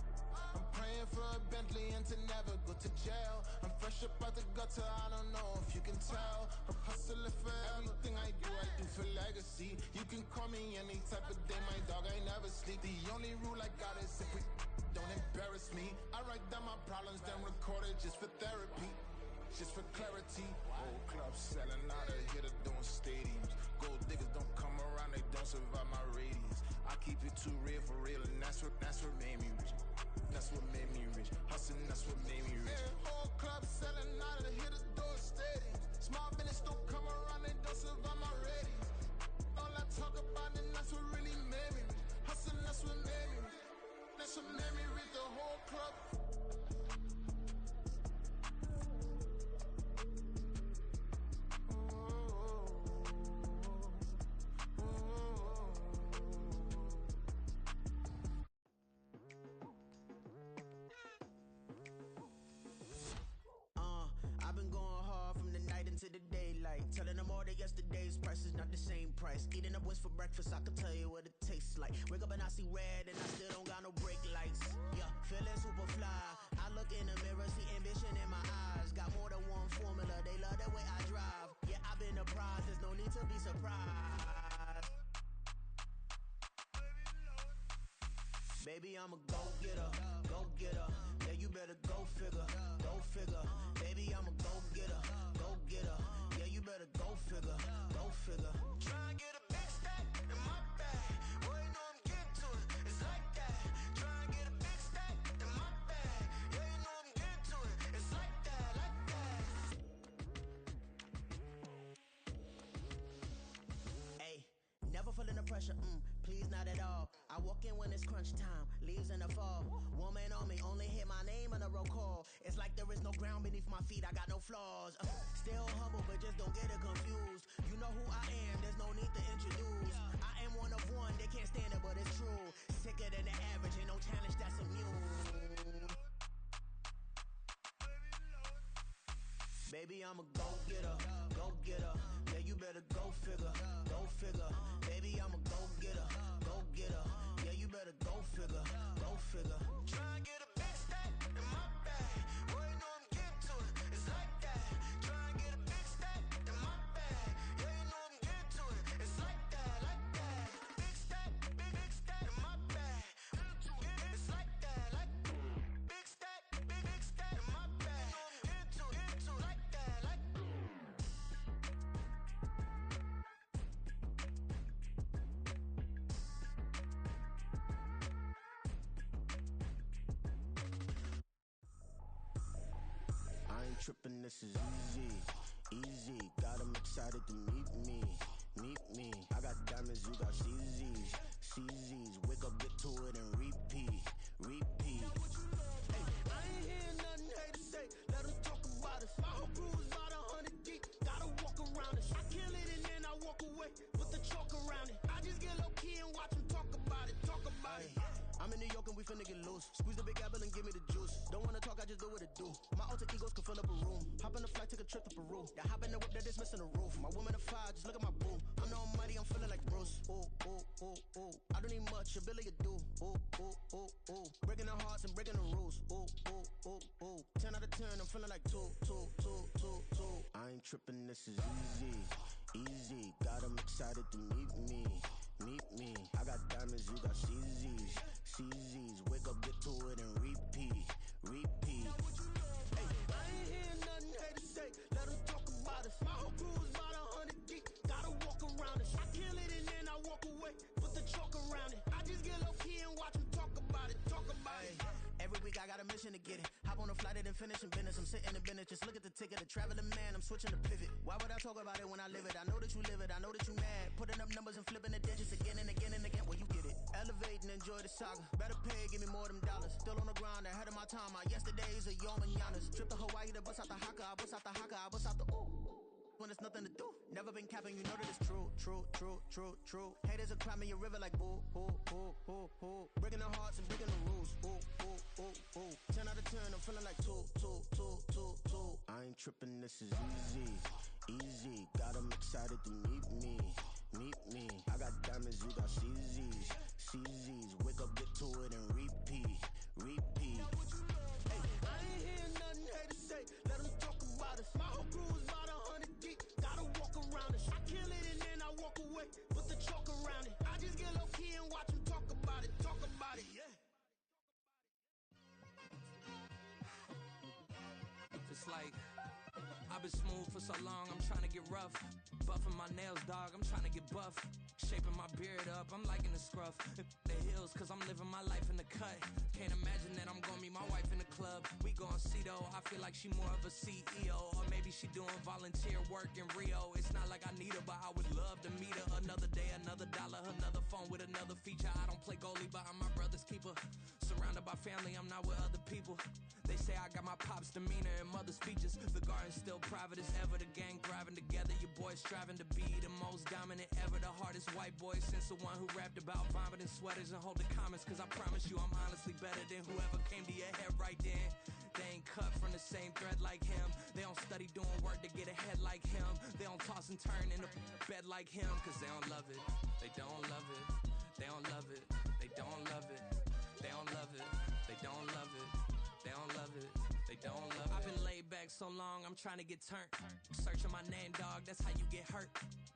I'm praying for a Bentley and to never go to jail. I'm fresh up out the gutter, I don't know if you can tell. I'm hustling for everything I do for legacy. You can call me any type of day, my dog, I never sleep. The only rule I got is if we don't embarrass me. I write down my problems, then record it just for therapy. Just for clarity. Whole club selling out of here to doing stadiums. Gold diggers don't come around, they don't survive my radius. I keep it too real for real, and that's what made me rich. That's what made me rich. Hustling, that's what made me rich. Yeah, whole club selling out of here to doing stadiums. Small business don't come around, they don't survive my radius. All I talk about, and that's what really made me rich. Hustling, that's what made me rich. That's what made me rich. The whole club. I've been going hard from the night into the daylight, telling them all that yesterday's price is not the same price. Eating up wings for breakfast, I can tell you what it tastes like. Wake up and I see red and I still don't got no brake lights. Yeah, feeling super fly. I look in the mirror, see ambition in my eyes. Got more than one formula, they love the way I drive. Yeah, I've been a prize, there's no need to be surprised. Baby, I'm a go-getter, go-getter. Yeah, you better go figure, go figure. Baby, I'm a go-getter, go-getter. Yeah, you better go figure, go figure. Try and get a big stack in my bag. Boy, you know I'm getting to it, it's like that. Try and get a big stack in my bag. Yeah, you know I'm getting to it, it's like that, like that. Hey, never feeling the pressure, please not at all. I walk in when it's crunch time, leaves in the fall. Woman on me, only hit my name on a roll call. It's like there is no ground beneath my feet, I got no flaws. Still humble, but just don't get it confused. You know who I am, there's no need to introduce. I am one of one, they can't stand it, but it's true. Sicker than the average, ain't no challenge that's immune. Baby, I'm a go-getter, go-getter. Yeah, you better go figure, go figure. Baby, I'm a go-getter, go-getter. Yeah, you better go figure, go figure. Try and get a big stack in my bag. Boy, you know I'm getting to it, it's like that. Try and get a big stack in my bag. Yeah, you know I'm getting to it, it's like that, like that. Big stack, big stack in my bag. It's like that, like big stack, big stack in my bag. You know I'm getting to it, like that, like. I ain't tripping, this is easy, easy. Got 'em excited to meet me, meet me. I got diamonds, you got CZs, CZs. Wake up, get to it and repeat, repeat. Hey, I ain't hear nothing. talk around it. I just get low key and watch them talk about it. Talk about it. I'm in New York and we finna get loose. Squeeze the big apple and give me the juice. Don't wanna talk, I just do what it do. My alter egos can fill up a room. Hop on the flight, take a trip to Peru. Yeah, hop in the whip that is missing the roof. My woman a fire, just look at my boo. I'm the almighty, I'm feeling like Bruce. Ooh, ooh, ooh, ooh. I don't need much, ability to do. Ooh, ooh, ooh, ooh. Breaking the hearts and breaking the rules. Ooh, ooh, ooh, ooh. 10 out of 10, I'm feeling like 2, 2, 2, 2, 2. I ain't tripping, this is easy. Easy, got 'em excited to meet me. Meet me. I got diamonds, you got CZs. CZs, wake up, get to it, and repeat. Repeat. Hey, I ain't hearing nothing haters say. Let them talk about us. My whole crew is about 100 deep. Gotta walk around us. I kill it and then I walk away. Put the chalk around it. I just get low key and watch them talk about it. Talk about it. Every week I got a mission to get it. Hop on a flight and then finish in business. I'm sitting in business. Just look at the ticket. A traveling man, I'm switching to pivot. Why would I talk about it when I live it? I know that you live it. I know that you mad. Putting up numbers and flipping the digits again and again and again. Well, you get it. Elevate and enjoy the saga. Better pay, give me more than dollars. Still on the grind, ahead of my time. My yesterdays are your mananas. Trip to Hawaii to bust out the haka. I bust out the haka. I bust out the ooh. When there's nothing to do. Never been capping, you know that it's true, true, true, true, true. Haters are climbing your river like boo, boo, boo, boo, boo. Breaking the hearts and breaking the rules. Ooh, ooh, ooh, ooh. 10 out of 10, I'm feeling like 2, 2, 2, 2, 2. I ain't tripping, this is easy. Easy, got 'em excited to meet me. Meet me. I got diamonds, you got CZs. CZs, wake up, get to it, and repeat. Repeat. Hey, I ain't hearing nothing haters say. Let them talk about us. My whole crew is about 100 deep. Gotta walk around us. I kill it and then I walk away. Put the chalk around it. I just get low key and watch them talk about it. Talk about it, yeah. It's like I've been smooth for so long, I'm trying to get rough. Buffing my nails, dog, I'm trying to get buff. Shaping my beard up, I'm liking the scruff. The hills, cause I'm living my life in the cut. Can't imagine that I'm gonna meet my wife in the club. We gon' see though, I feel like she more of a CEO. Or maybe she doing volunteer work in Rio. It's not like I need her, but I would love to meet her. Another day, another dollar, another phone with another feature. I don't play goalie, but I'm my brother's keeper. Surrounded by family, I'm not with other people. They say I got my pop's demeanor and mother's features. The garden's still private as ever, the gang thriving together. Your boy striving to be the most dominant ever. The hardest white boy since the one who rapped about vomiting sweaters and holding comments. Cause I promise you I'm honestly better than whoever came to your head right then. They ain't cut from the same thread like him. They don't study doing work to get ahead like him. They don't toss and turn in the bed like him. Cause they don't love it, they don't love it. They don't love it, they don't love it. They don't love it, they don't love it. They don't love it, they don't love it. I've been laid back so long, I'm trying to get turned. Searching my name, dog, that's how you get hurt.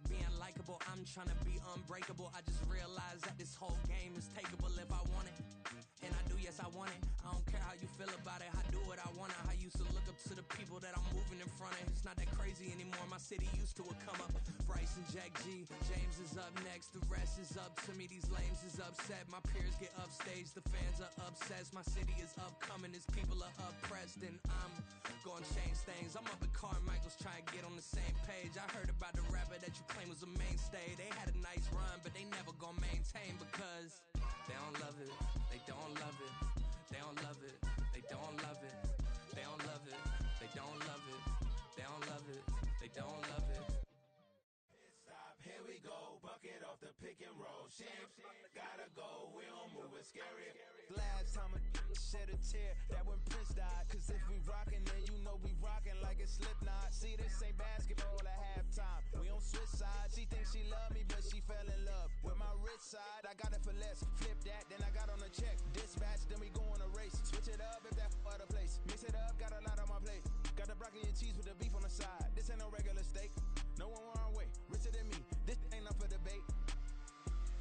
Being likable, I'm trying to be unbreakable. I just realized that this whole game is takeable if I want it. And I do, yes, I want it. I don't care how you feel about it, I do what I want. I used to look up to the people that I'm moving in front of. It's not that crazy anymore, my city used to it come up. Bryce and Jack G, James is up next. The rest is up to me, these lames is upset. My peers get upstaged, the fans are obsessed. My city is upcoming, its people are oppressed. And I'm gonna change things. I'm up at Carmichael's trying to get on the same page. I heard about the rapper that you claim was a mainstay. They had a nice run, but they never gonna maintain because they don't love it, they don't love it, they don't love it, they don't love it, they don't love it, they don't love it, they don't love it, they don't love it. Stop, here we go, bucket off the pick and roll. Shit, gotta go, we don't move, it's scary. Last time a shed a tear, that when Prince died. Cause if we rockin', then you know we rockin' like it's Slipknot. See, this ain't basketball at halftime. We on switch sides. She thinks she love me, but she fell in love with my rich side. I got it for less. Flip that, then I got on a check. Dispatch, then we go on a race. Switch it up if that other place. Mix it up, got a lot on my plate. Got the broccoli and cheese with the beef on the side. This ain't no regular steak. No one wrong way. Richer than me. This ain't up for debate.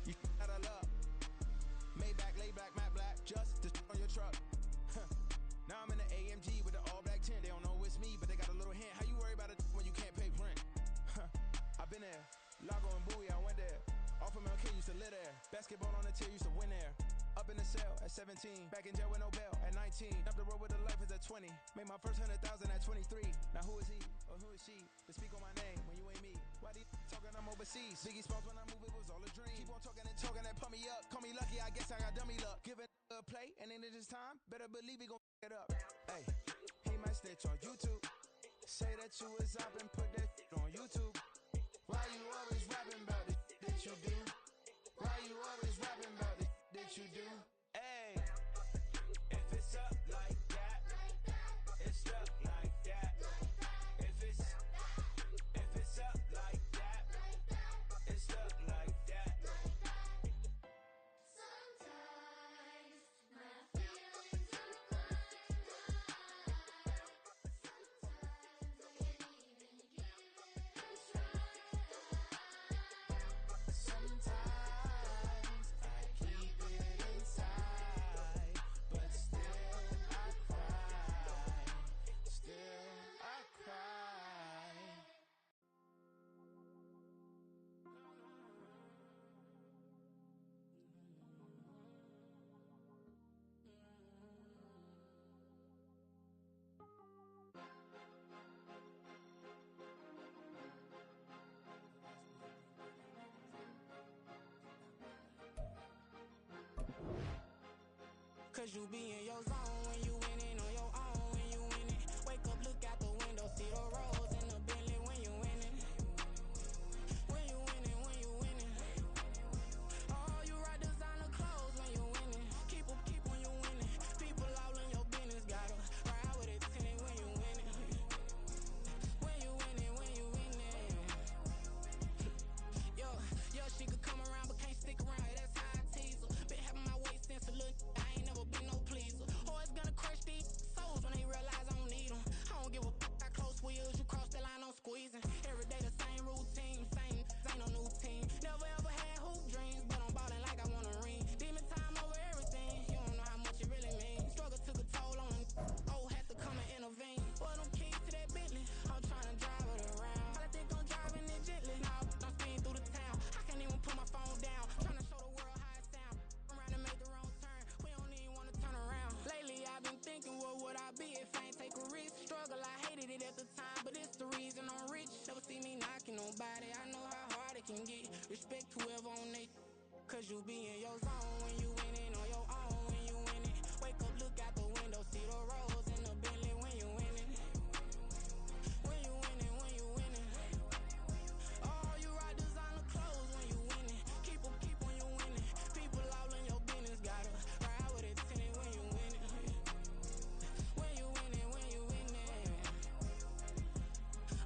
You out of love. Maybach, lay back, matte black, just to on your truck. Now I'm in the AMG with the all black tint. They don't know it's me, but they got a little hint. How you worry about it when you can't pay rent? I've been there. Lago and Bowie, I went there. Off of MLK, used to live there. Basketball on the tier, used to win there. Up in the cell at 17. Back in jail with no bail at 19. Up the road with the life is at 20. Made my first 100,000 at 23. Now who is he or who is she to speak on my name when you ain't me? Why they talking I'm overseas? Biggie Smalls when I move it was all a dream. Keep on talking and pump me up. Call me lucky, I guess I got dummy luck. Give it a play and then it's time. Better believe he gon' it up. Hey, he might snitch on YouTube. Say that you was up and put that on YouTube. Why you always rapping about it that you you do. Hey, if it's up like that, it's stuck like that. If it's up like that, it's stuck like that. Sometimes my feelings are blind. Sometimes I can't even give it a try. Sometimes I keep it inside, but still I cry. Still I cry. Cause you be in your zone when you winning on your own when you winning. Wake up, look out the window, see the roads in the Bentley when you winning. When you winning, when you winning. Oh, you rock designer clothes when you winning. Keep when you winning. People all in your business, gotta ride with it tinted when you winning. When you winning, when you winning. Yo, she could come around but can't stick around, yeah, that's how I tease her. Been having my way since a little, I ain't never been no pleaser. Always gonna crush these souls when they realize I don't need them. I don't give a how close we is, you cross the line, I'm squeezing. Every day the same routine, same, ain't no new team. Never ever had hoop dreams, but I'm ballin' like I want a ring. Demon time over everything, you don't know how much it really means. Struggle took a toll on them, had to come and intervene. Boy, them keys to that Bentley, I'm tryna drive it around. I think I'm driving it gently, now I'm speeding through the town. I can't even put my phone down, tryna show the world how it sound. Around and make the wrong turn, we don't even wanna turn around. Lately I've been thinking, what would I be if I ain't take a risk? Struggle, I hated it at the time, but it's the reason I'm rich. Never see me knocking nobody, I know how hard it can get. Respect whoever on they, cause you be in your zone when you winning on your own when you winning. Wake up, look out the window, see the roads in the Bentley when you winning. When you winning, when you winning. Oh, you rock designer clothes when you winning. Keep when you winning. People all in your business, gotta ride with it tinted when you winning. When you winning, when you winning.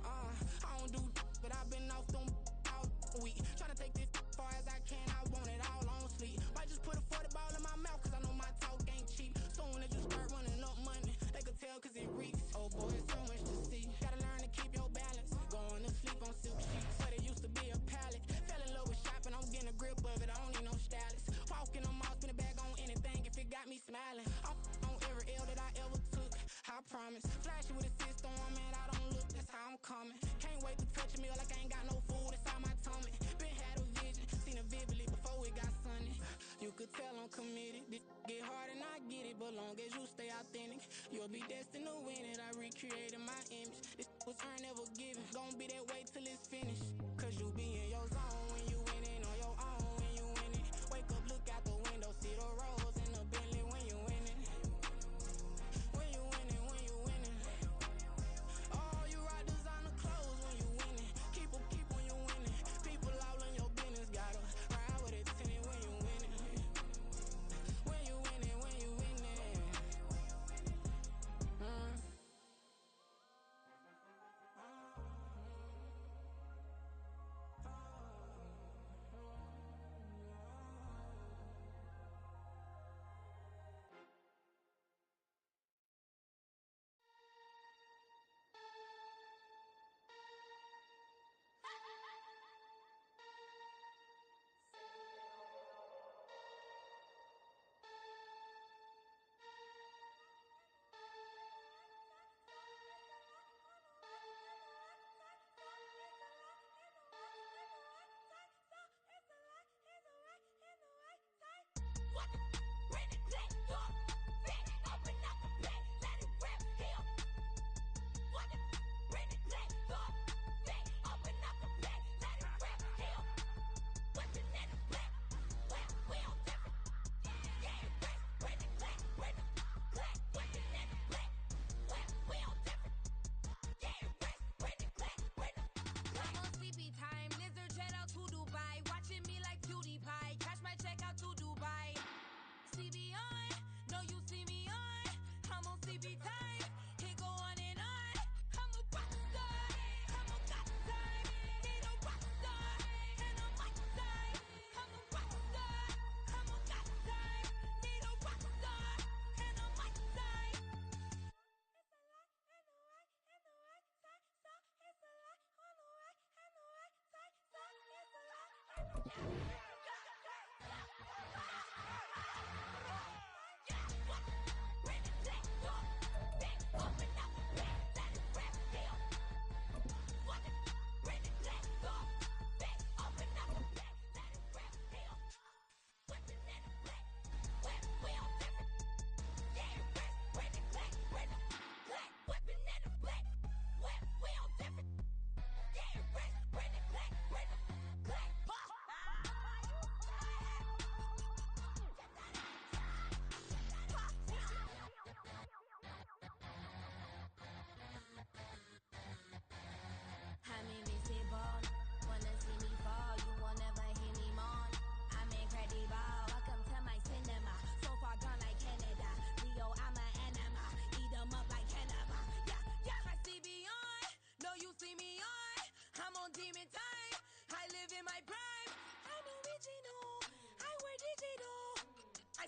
I don't do but I've been off them all week. Tryna take this far as I can, I want it all on sleep. Might just put a 40 ball in my mouth, cause I know my talk ain't cheap. Soon as you start running up money, they could tell cause it reeks. Oh boy, it's so much to see. Gotta learn to keep your balance. Going to sleep on silk sheets, but it used to be a pallet. Fell in love with shopping, I'm getting a grip of it, I don't need no stylist. Walking them out, spin a bag on anything if it got me smiling. I'm on every L that I ever took, I promise. Flashing with a system on, man, I don't look, that's how I'm coming. Can't wait to touch a meal like I ain't got no food inside my tummy. Been had a vision, seen it vividly before it got sunny. You could tell I'm committed. This get hard and I get it, but long as you stay authentic, you'll be destined to win it. I recreated my image. This was earned, never given. Gonna be that way till it's finished. Cause you be in your zone when you winning on your own when you winning. Wake up, look out the window, see the roads in the Bentley when you winning. When you winning, when you winning. Oh, you rock designer clothes when you winning. Keep when you winning. People all in your business, gotta ride with it tinted when you winning. When you winning, when you winning.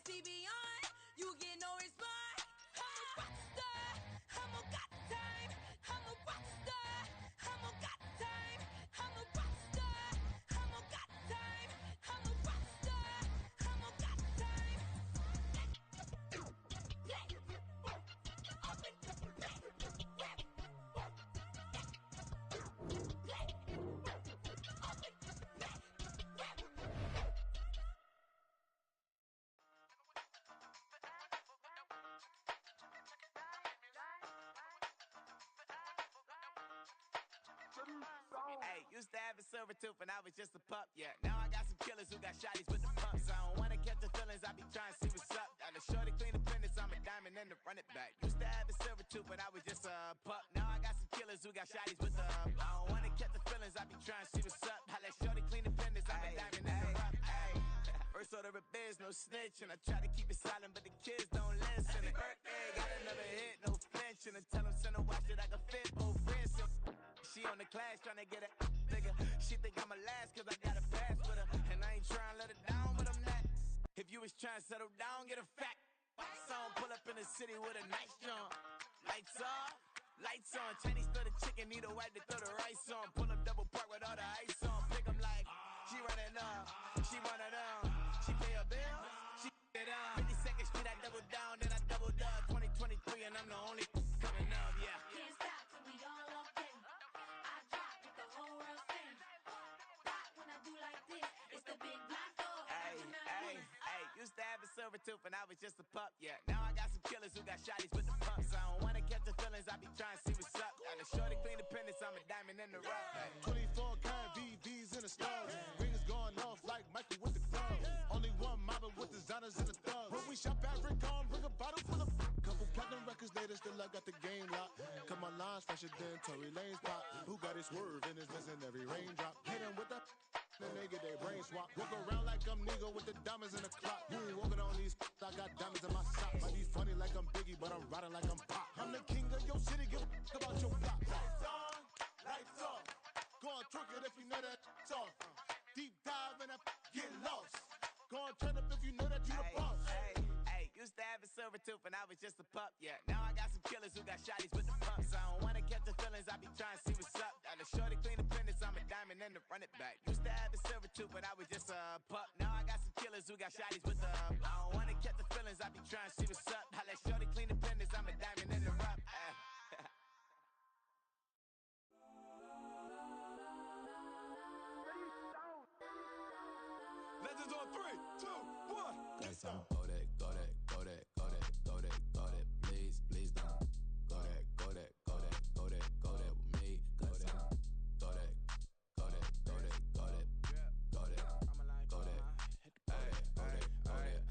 see beyond. You get no response. I'm a rock star. I'm a got time. I'm a rock star. I'm a got time. I'm a rock star. I'm a got time. I'm a rock star. I'm a got time. Hey, used to have a silver tooth and I was just a pup, yeah. Now I got some killers who got shotties with the pumps. I don't wanna catch the feelings, I be trying to see what's up. Got a shorty clean the fitness, I'm a diamond and to run it back. Used to have a silver tooth but I was just a pup. Now I got some killers who got shotties with the I don't wanna catch the feelings, I be trying to see what's up. I let shorty clean the fitness, I'm a diamond and to run it. First order of biz, no snitch, and I try to keep it silent, but the kids don't listen. Happy birthday, got another hit, no flinching. And tell them send a watch that I can fit both wrists. She on the class trying to get a nigga. She think I'm a last cause I got a pass with her. And I ain't trying to let her down, but I'm not. If you was trying to settle down, get a fact. Song, pull up in the city with a nice jump. Lights off, lights on. Chinese throw the chicken, need a wipe to throw the rice on. Pull up double park with all the ice on. Pick 'em like, she running up, she one of them. She pay her bill, she it up. 52nd Street, I double down, then I doubled up. 2023 and I'm the only coming up, yeah. Can't stop till we all locked in. I drop it, the whole world sing. Pop when I do like this, it's the big black door. Hey, used to have a silver tooth and I was just a pup, yeah. Now I got some killers who got shotties with the pumps. I don't wanna catch the feelings, I be trying to see what's up. Got a shorty clean the pendants, I'm a diamond in the rough. 24 karat VVs in the stars. Rings going off like Michael with the club. Only one mobbing with designers in the thugs. When we shop at Rick on, bring a bottle full of couple platinum records later, still I got the game locked. Cause my lines fresher than Tory Lane's pop. Who got his swerve and is missing every raindrop. Hit him with the then they get their brain swap. Walk around like I'm Nego with the diamonds in the clock. You ain't walking on these, I got diamonds in my socks. Might be funny like I'm Biggie, but I'm riding like I'm Pop. I'm the king of your city, give a about your block. Lights on, lights off. Go on, twerk it if you know that it's off. Deep dive and I get lost. Go on, turn up if you know that you the boss. Hey, used to have a silver tooth and I was just a pup, yeah. Now I got some killers who got shotties with the pumps. I don't wanna catch the feelings, I be trying to see what's up. Got a shorty clean the pendants, I'm a diamond and to run it back. Used to have a silver tooth but I was just a pup. Now I got some killers who got shotties with the I don't wanna catch the feelings, I be trying to see what's up. I let shorty clean the pendants, I'm a diamond in the rough. Legends on 3, 2, 1. Got some Kodak, Kodak, Kodak, Kodak, Kodak, Kodak. Please, please don't. Kodak, Kodak, Kodak, Kodak, Kodak with me. Kodak, Kodak, Kodak, Kodak, Kodak, Kodak, Kodak, Kodak, Kodak.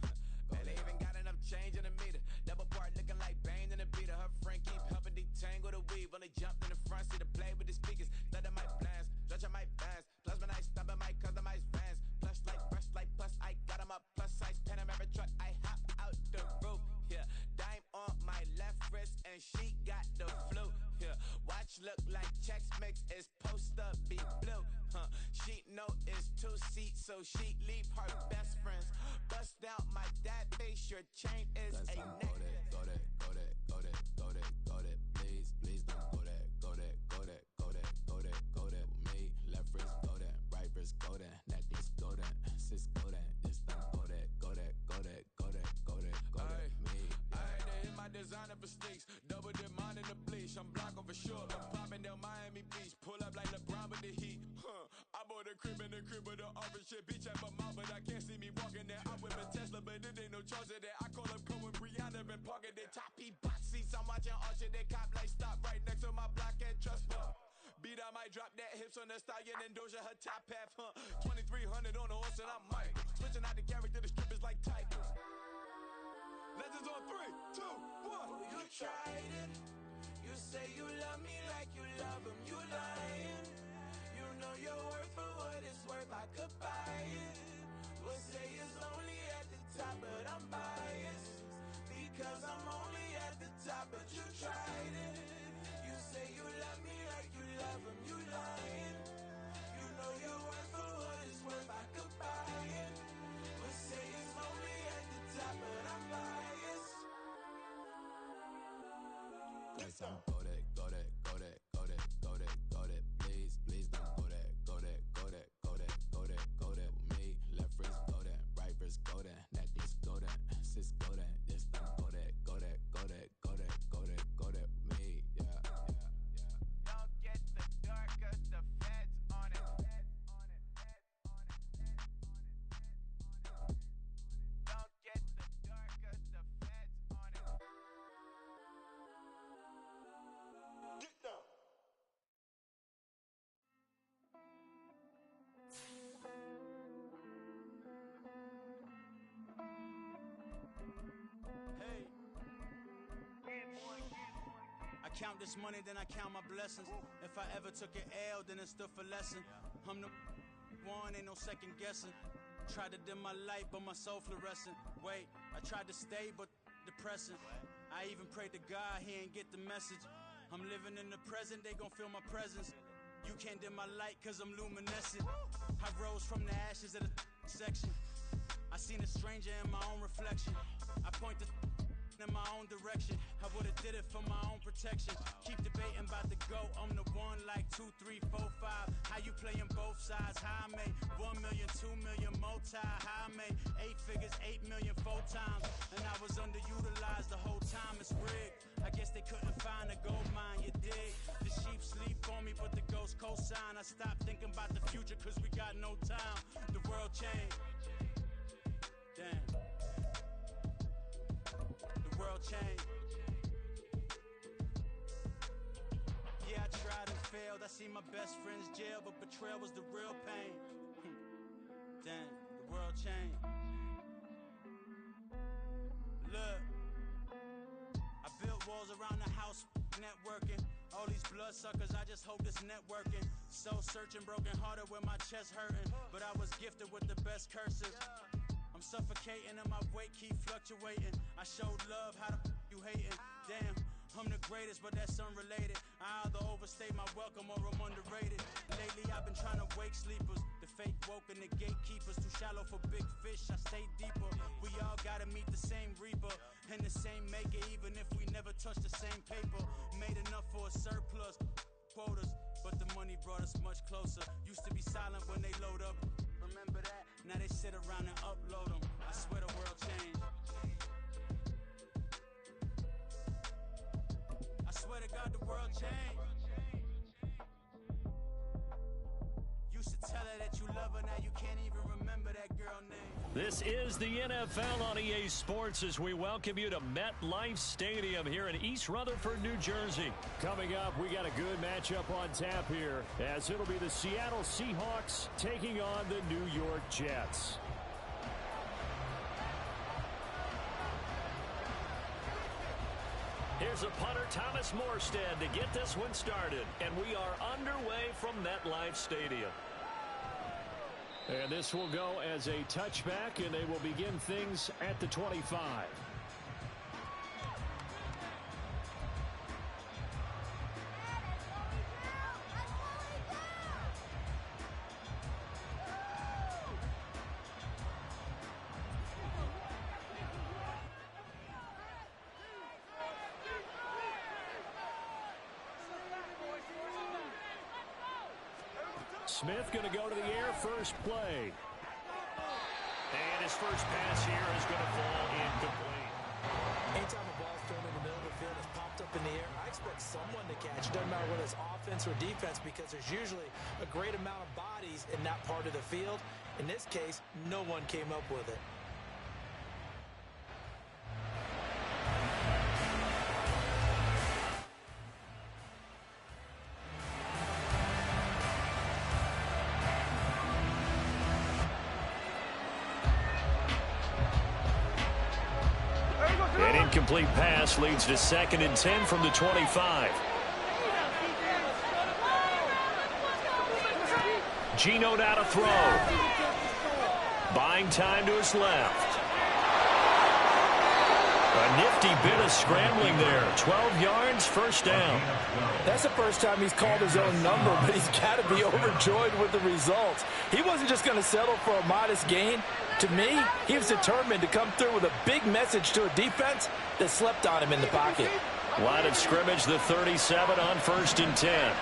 Man, they even got enough change in the meter. Double part looking like Bane in the beater. Her friend keep helping detangle the weave. Only jumped in the front seat to play with the speakers. Let them mic blast, stretch my bands. Plasma nice, stopping my customized fans. Plush like, fresh like, plus I got 'em up. Plus size Panamera truck, I hop out the roof. Yeah, dime on my left wrist and she got the flu. Yeah, watch look like Chex Mix is post up be blue. She know it's 2 seats, so she leave her best friends. Bust out my dad face, your chain is Got a some necklace. Kodak, Kodak, Kodak, Kodak, Kodak, Kodak. Please, please don't. Kodak, Kodak, Kodak, Kodak, Kodak, Kodak with me. Left wrist Kodak, right wrist Kodak, necklace Kodak, sis Kodak. This time Kodak, Kodak, Kodak, Kodak, Kodak, Kodak. Me. I had to hit my designer for sneaks. Double dip mine in the bleach. I'm blocking for sure. I'm popping down Miami Beach. Pull up like LeBron with the heat. I bought a crib in the crib with the office shit. Bitch at my mouth, but I can't see me walking there. I'm with a Tesla, but it ain't no charge of that. I call up Cohen, Brianna, been parking their top P box seats. I'm watching Archer, they cop like stop right next to my block and trust fund. Beat, I might drop that hips on the stallion and Doja her top half, 2300 on the horse and I'm Mike. Switching out the character, the strippers like Tigers. Legends on 3, 2, 1. You tried it. You say you love me like you love him. You lying. You know your worth for what it's worth. I could buy it. We'll say it's only at the top, but I'm biased. Because I'm only at the top, but you tried it. You say you love me like you love him. You lying. You know your worth for what it's worth. I could buy it. We'll say it's only at the top, but this money, then I count my blessings. If I ever took an L, then it stood for lesson. I'm the one, ain't no second guessing. Tried to dim my light, but my soul fluorescent. Wait, I tried to stay, but depressing. I even prayed to God, he ain't get the message. I'm living in the present, they gon' feel my presence. You can't dim my light, cause I'm luminescent. I rose from the ashes of the section. I seen a stranger in my own reflection. I point the in my own direction. I would've did it for my own protection. Keep debating about the GOAT. I'm the one like 2, 3, 4, 5. How you playing both sides? How I made 1 million, 2 million, multi. How I made 8 figures, 8 million 4 times. And I was underutilized the whole time. It's rigged. I guess they couldn't find a gold mine, you dig? The sheep sleep on me, but the ghost cosign. I stopped thinking about the future cause we got no time. The world changed. Damn. The world changed. Yeah, I tried and failed. I see my best friends jail, but betrayal was the real pain. Damn, the world changed. Look, I built walls around the house, networking. All these blood suckers, I just hope this networking. Soul searching, broken hearted with my chest hurting. But I was gifted with the best cursive. I'm suffocating and my weight keep fluctuating. I showed love, how the you hating? Damn, I'm the greatest, but that's unrelated. I either overstay my welcome or I'm underrated. Lately I've been trying to wake sleepers. The fake woke and the gatekeepers. Too shallow for big fish, I stay deeper. We all gotta meet the same reaper and the same maker, even if we never touch the same paper. Made enough for a surplus quotas, but the money brought us much closer. Used to be silent when they load up. Remember that? Now they sit around and upload them. I swear the world changed. I swear to God the world changed. Used to tell her that you love her, now you can't even remember that girl name. This is the NFL on EA Sports as we welcome you to MetLife Stadium here in East Rutherford, New Jersey. Coming up, we got a good matchup on tap here as it'll be the Seattle Seahawks taking on the New York Jets. Here's a punter, Thomas Morstead, to get this one started. And we are underway from MetLife Stadium. And this will go as a touchback, and they will begin things at the 25. Smith going to go to the air first play. And his first pass here is going to fall incomplete. Anytime a ball's thrown in the middle of the field, it's popped up in the air, I expect someone to catch it. Doesn't matter whether it's offense or defense because there's usually a great amount of bodies in that part of the field. In this case, no one came up with it. An incomplete pass leads to 2nd and 10 from the 25. Geno now to throw. Buying time to his left. A nifty bit of scrambling there. 12 yards, first down. That's the first time he's called his own number, but he's got to be overjoyed with the results. He wasn't just going to settle for a modest gain. To me, he was determined to come through with a big message to a defense that slept on him in the pocket. Line of scrimmage, the 37 on 1st and 10.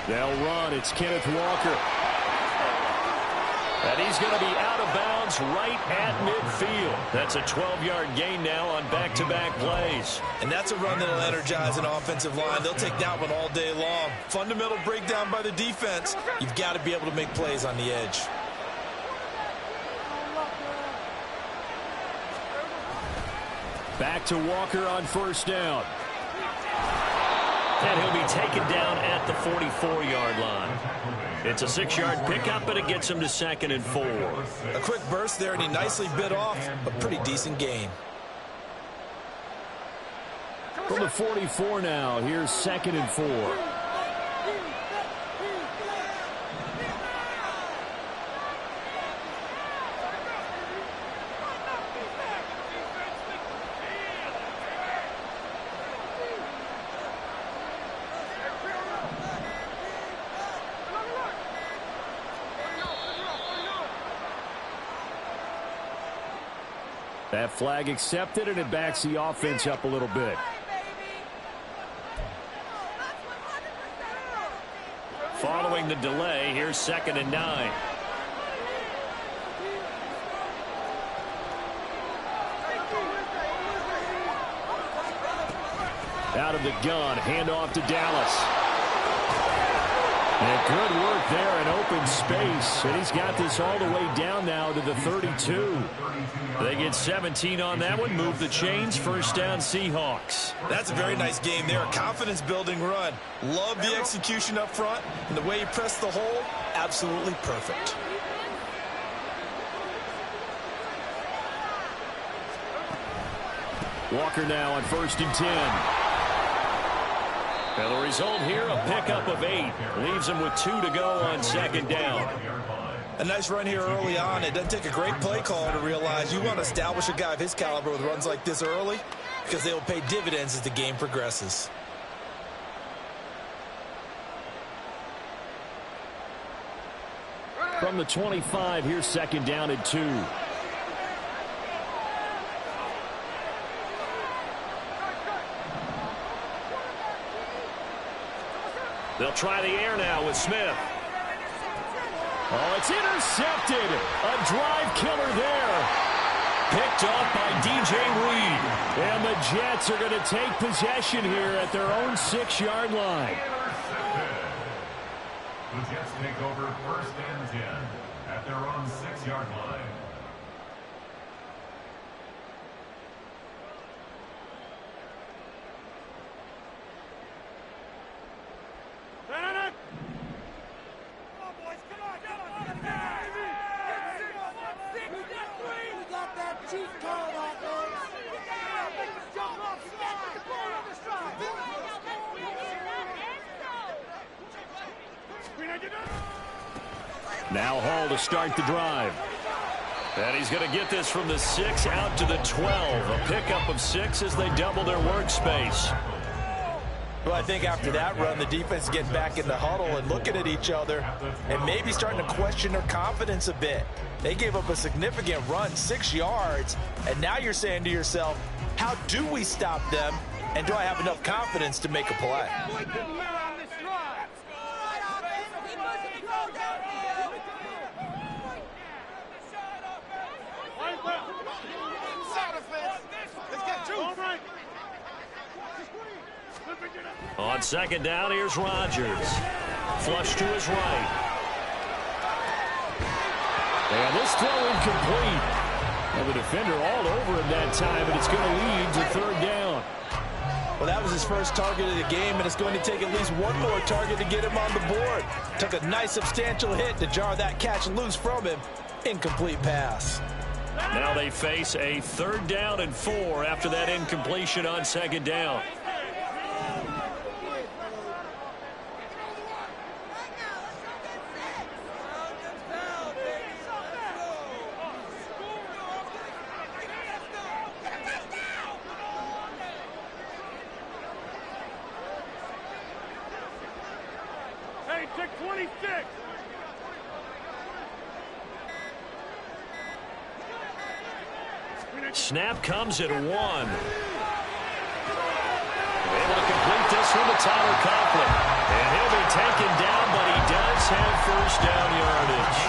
They'll run. It's Kenneth Walker. And he's going to be out of bounds right at midfield. That's a 12-yard gain now on back-to-back plays. And that's a run that'll energize an offensive line. They'll take that one all day long. Fundamental breakdown by the defense. You've got to be able to make plays on the edge. Back to Walker on 1st down. And he'll be taken down at the 44-yard line. It's a 6-yard pickup, but it gets him to 2nd and 4. A quick burst there, and he nicely bit off a pretty decent gain. From the 44 now, here's 2nd and 4. That flag accepted, and it backs the offense up a little bit. Following the delay, here's 2nd and 9. Out of the gun, handoff to Dallas. And good work there in open space. And he's got this all the way down now to the 32. They get 17 on that one, move the chains, first down Seahawks. That's a very nice game there, a confidence-building run. Love the execution up front, and the way he pressed the hole, absolutely perfect. Walker now on 1st and 10. And the result here, a pickup of 8. Leaves him with 2 to go on 2nd down. A nice run here early on. It doesn't take a great play caller to realize you want to establish a guy of his caliber with runs like this early because they will pay dividends as the game progresses. From the 25, here's 2nd down and 2. They'll try the air now with Smith. Oh, it's intercepted. A drive killer there. Picked off by DJ Reed. And the Jets are going to take possession here at their own 6-yard line. The Jets take over 1st and 10 at their own 6-yard line. Now Hall to start the drive. And he's going to get this from the 6 out to the 12. A pickup of 6 as they double their workspace. Well, I think after that run, the defense is getting back in the huddle and looking at each other and maybe starting to question their confidence a bit. They gave up a significant run, 6 yards, and now you're saying to yourself, how do we stop them, and do I have enough confidence to make a play? On 2nd down, here's Rodgers. Flush to his right. And this throw incomplete. And the defender all over him that time, and it's going to lead to 3rd down. Well, that was his first target of the game, and it's going to take at least one more target to get him on the board. Took a nice substantial hit to jar that catch loose from him. Incomplete pass. Now they face a 3rd down and 4 after that incompletion on 2nd down. Snap comes at 1. Able to complete this from the Tyler Conklin. And he'll be taken down, but he does have first down yardage.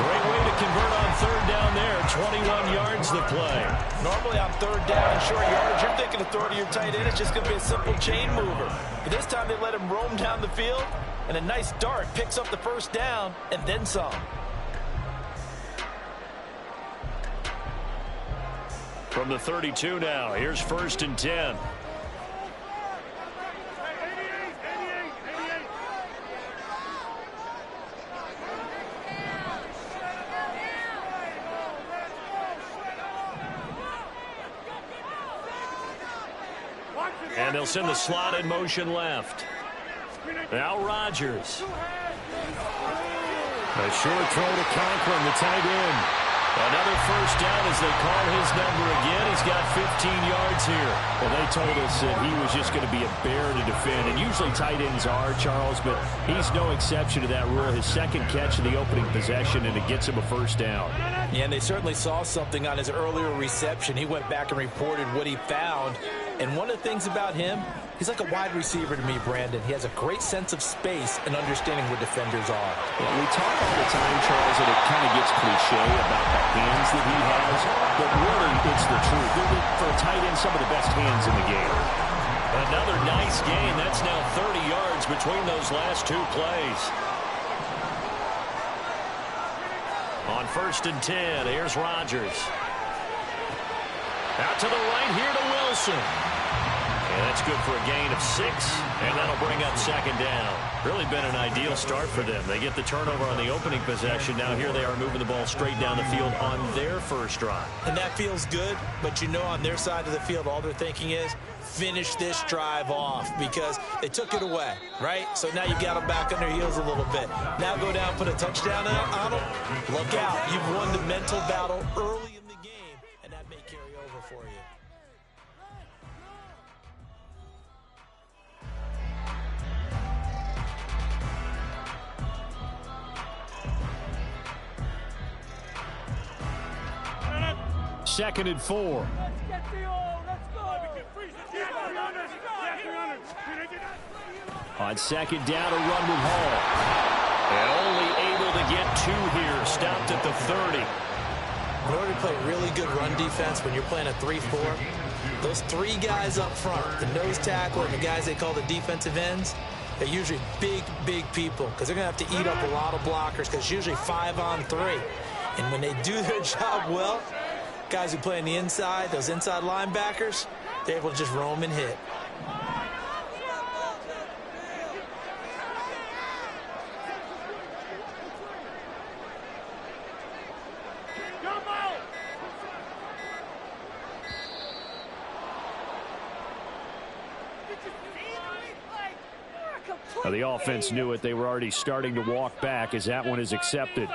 Great way to convert on 3rd down there. 21 yards to play. Normally on 3rd down and short yardage, you're thinking of throwing to your tight end. It's just going to be a simple chain mover. But this time they let him roam down the field, and a nice dart picks up the first down and then some. From the 32 now, here's 1st and 10. And they'll send the slot in motion left. Now Rodgers. A short throw to Conklin, the tight end. Another first down as they call his number again. He's got 15 yards here. Well, they told us that he was just going to be a bear to defend. And usually tight ends are, Charles, but he's no exception to that rule. His second catch in the opening possession, and it gets him a first down. Yeah, and they certainly saw something on his earlier reception. He went back and reported what he found. And one of the things about him, he's like a wide receiver to me, Brandon. He has a great sense of space and understanding where defenders are. Yeah, we talk all the time, Charles, and it kind of gets cliche about the hands that he has, but really it's the truth. For a tight end, some of the best hands in the game. Another nice gain. That's now 30 yards between those last two plays. On 1st and 10, here's Rodgers. Out to the right here to Wilson. And that's good for a gain of 6, and that'll bring up 2nd down. Really been an ideal start for them. They get the turnover on the opening possession. Now here they are moving the ball straight down the field on their first drive. And that feels good, but you know on their side of the field, all they're thinking is finish this drive off because they took it away, right? So now you've got them back on their heels a little bit. Now go down, put a touchdown on them. Look out. You've won the mental battle early in the game, and that may carry over for you. Second and 4. On 2nd down, a run with Hall. And only able to get 2 here. Stopped at the 30. In order to play really good run defense when you're playing a 3-4, those 3 guys up front, the nose tackle and the guys they call the defensive ends, they're usually big, big people because they're going to have to eat up a lot of blockers because it's usually 5 on 3. And when they do their job well, guys who play on the inside, those inside linebackers, they're able to just roam and hit. Well, the offense knew it. They were already starting to walk back as that one is accepted.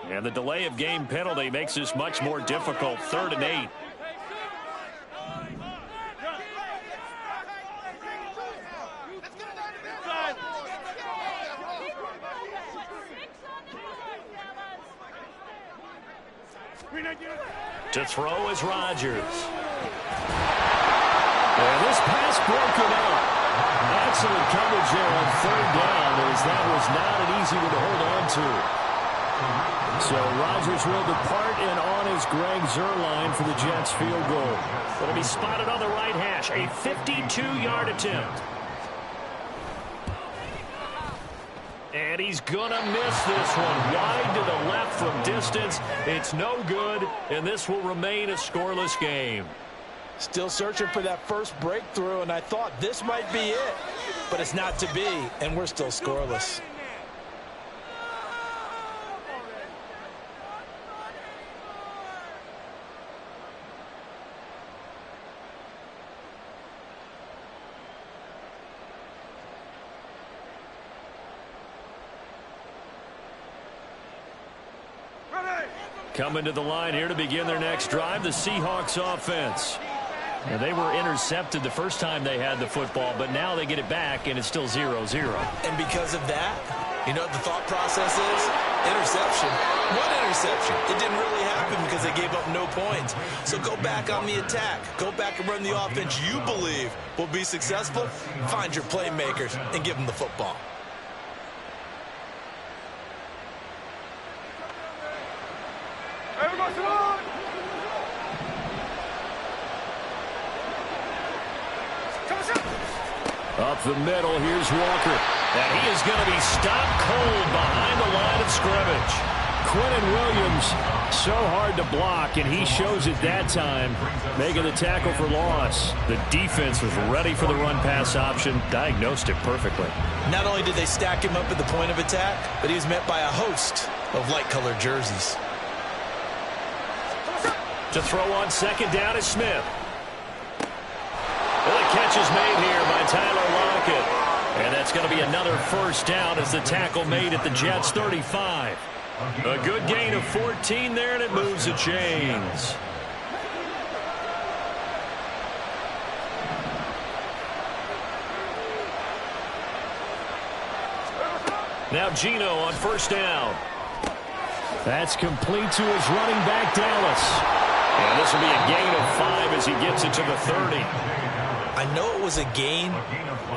And the delay of game penalty makes this much more difficult. 3rd and 8. To throw is Rodgers. And this pass broken up. Excellent coverage there on 3rd down as that was not an easy one to hold on to. So Rodgers will depart, and on is Greg Zuerlein for the Jets field goal. It'll be spotted on the right hash. A 52-yard attempt. And he's going to miss this one. Wide to the left from distance. It's no good, and this will remain a scoreless game. Still searching for that first breakthrough, and I thought this might be it. But it's not to be, and we're still scoreless. Coming to the line here to begin their next drive, the Seahawks offense. And they were intercepted the first time they had the football, but now they get it back, and it's still 0-0. And because of that, you know what the thought process is? Interception. What interception? It didn't really happen because they gave up no points. So go back on the attack. Go back and run the offense you believe will be successful. Find your playmakers and give them the football. Up the middle, here's Walker. And he is going to be stopped cold behind the line of scrimmage. Quinnen Williams, so hard to block, and he shows it that time, making the tackle for loss. The defense was ready for the run-pass option, diagnosed it perfectly. Not only did they stack him up at the point of attack, but he was met by a host of light-colored jerseys. To throw on second down is Smith. Well, the catch is made here by Tyler Lockett. And that's going to be another first down as the tackle made at the Jets' 35. A good gain of 14 there, and it moves the chains. Now Geno on first down. That's complete to his running back, Dallas. And this will be a gain of 5 as he gets it to the 30. I know it was a gain,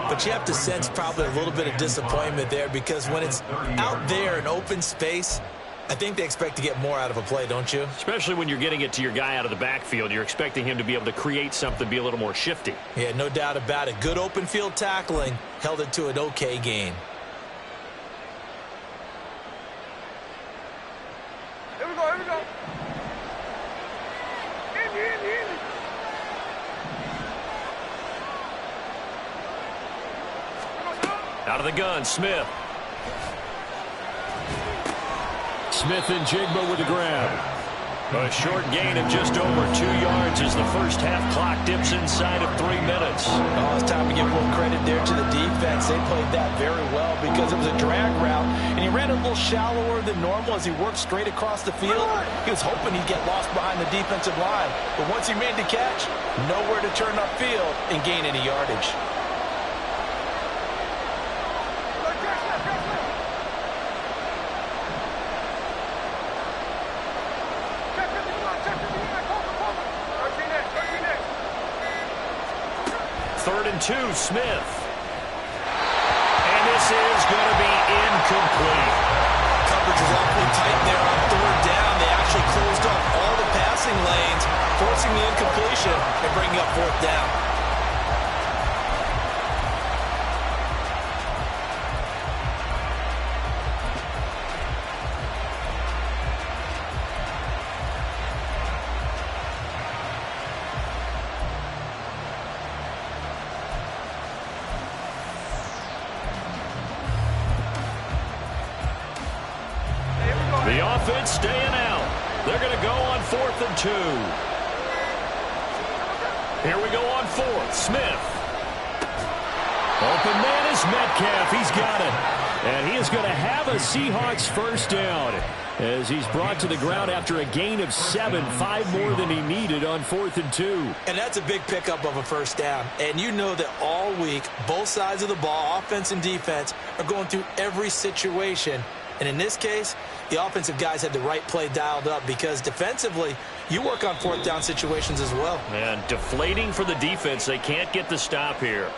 but you have to sense probably a little bit of disappointment there because when it's out there in open space, I think they expect to get more out of a play, don't you? Especially when you're getting it to your guy out of the backfield. You're expecting him to be able to create something, be a little more shifty. Yeah, no doubt about it. Good open field tackling held it to an okay gain. Here we go, here we go. Indy. Out of the gun, Smith. Smith and Jigba with the grab. A short gain of just over 2 yards as the first half clock dips inside of 3 minutes. Oh, it's time to give more credit there to the defense. They played that very well because it was a drag route, and he ran a little shallower than normal as he worked straight across the field. He was hoping he'd get lost behind the defensive line, but once he made the catch, nowhere to turn upfield and gain any yardage. Third and 2, Smith. And this is going to be incomplete. Coverage is awfully tight there on third down. They actually closed off all the passing lanes, forcing the incompletion and bringing up fourth down. The offense staying out. They're going to go on 4th and 2. Here we go on 4th. Smith. Open man is Metcalf. He's got it. And he is going to have a Seahawks first down as he's brought to the ground after a gain of 7, 5 more than he needed on 4th and 2. And that's a big pickup of a first down. And you know that all week, both sides of the ball, offense and defense, are going through every situation. And in this case, the offensive guys had the right play dialed up because defensively, you work on fourth down situations as well. And deflating for the defense. They can't get the stop here.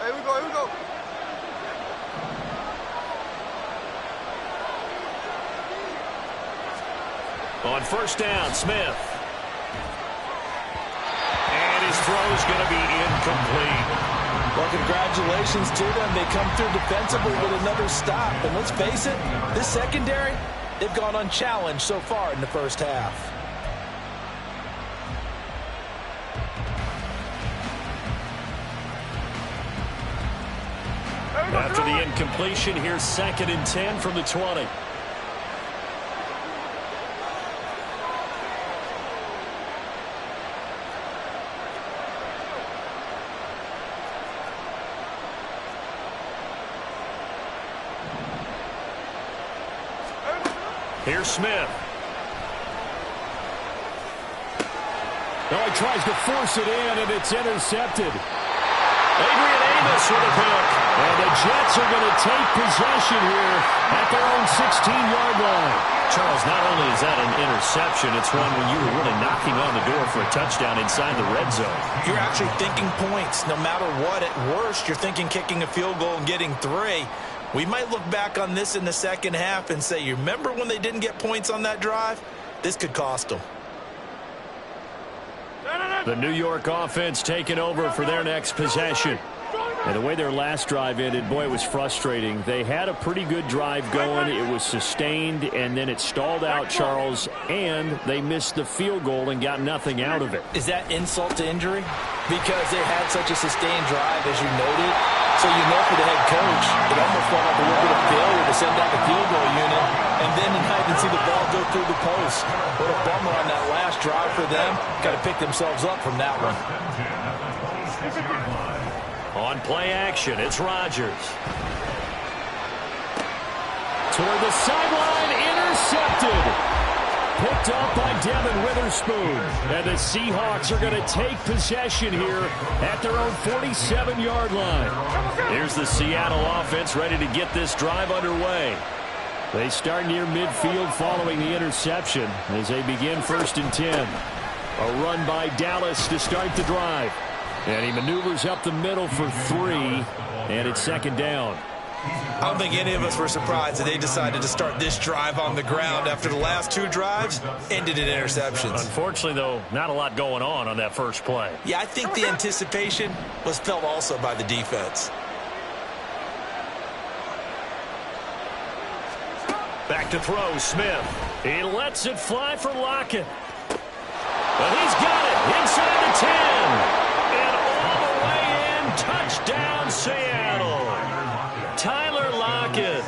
Here we go. On first down, Smith. And his throw is going to be incomplete. Well, congratulations to them. They come through defensively with another stop. And let's face it, this secondary, they've gone unchallenged so far in the first half. After the incompletion, here's 2nd and 10 from the 20. Here's Smith. Oh, he tries to force it in, and it's intercepted. Adrian Amos with a pick. And the Jets are going to take possession here at their own 16-yard line. Charles, not only is that an interception, it's one when you were really knocking on the door for a touchdown inside the red zone. You're actually thinking points. No matter what, at worst, you're thinking kicking a field goal and getting 3. We might look back on this in the second half and say, you remember when they didn't get points on that drive? This could cost them. The New York offense taking over for their next possession. And the way their last drive ended, boy, it was frustrating. They had a pretty good drive going. It was sustained, and then it stalled out, Charles, and they missed the field goal and got nothing out of it. Is that insult to injury? Because they had such a sustained drive, as you noted. So you know for the head coach, it almost felt like a little bit of failure to send out the field goal unit, and then tonight and see the ball go through the post. What a bummer on that last drive for them. Got to pick themselves up from that one. On play action, it's Rodgers. Toward the sideline, intercepted. Picked up by Devin Witherspoon. And the Seahawks are going to take possession here at their own 47-yard line. Here's the Seattle offense ready to get this drive underway. They start near midfield following the interception as they begin 1st and 10. A run by Dallas to start the drive. And he maneuvers up the middle for 3, and it's 2nd down. I don't think any of us were surprised that they decided to start this drive on the ground after the last 2 drives ended in interceptions. Unfortunately, though, not a lot going on that first play. Yeah, I think the anticipation was felt also by the defense. Back to throw, Smith. He lets it fly for Lockett. But he's got it inside the 10. And all the way in, touchdown Seattle. Tyler Lockett,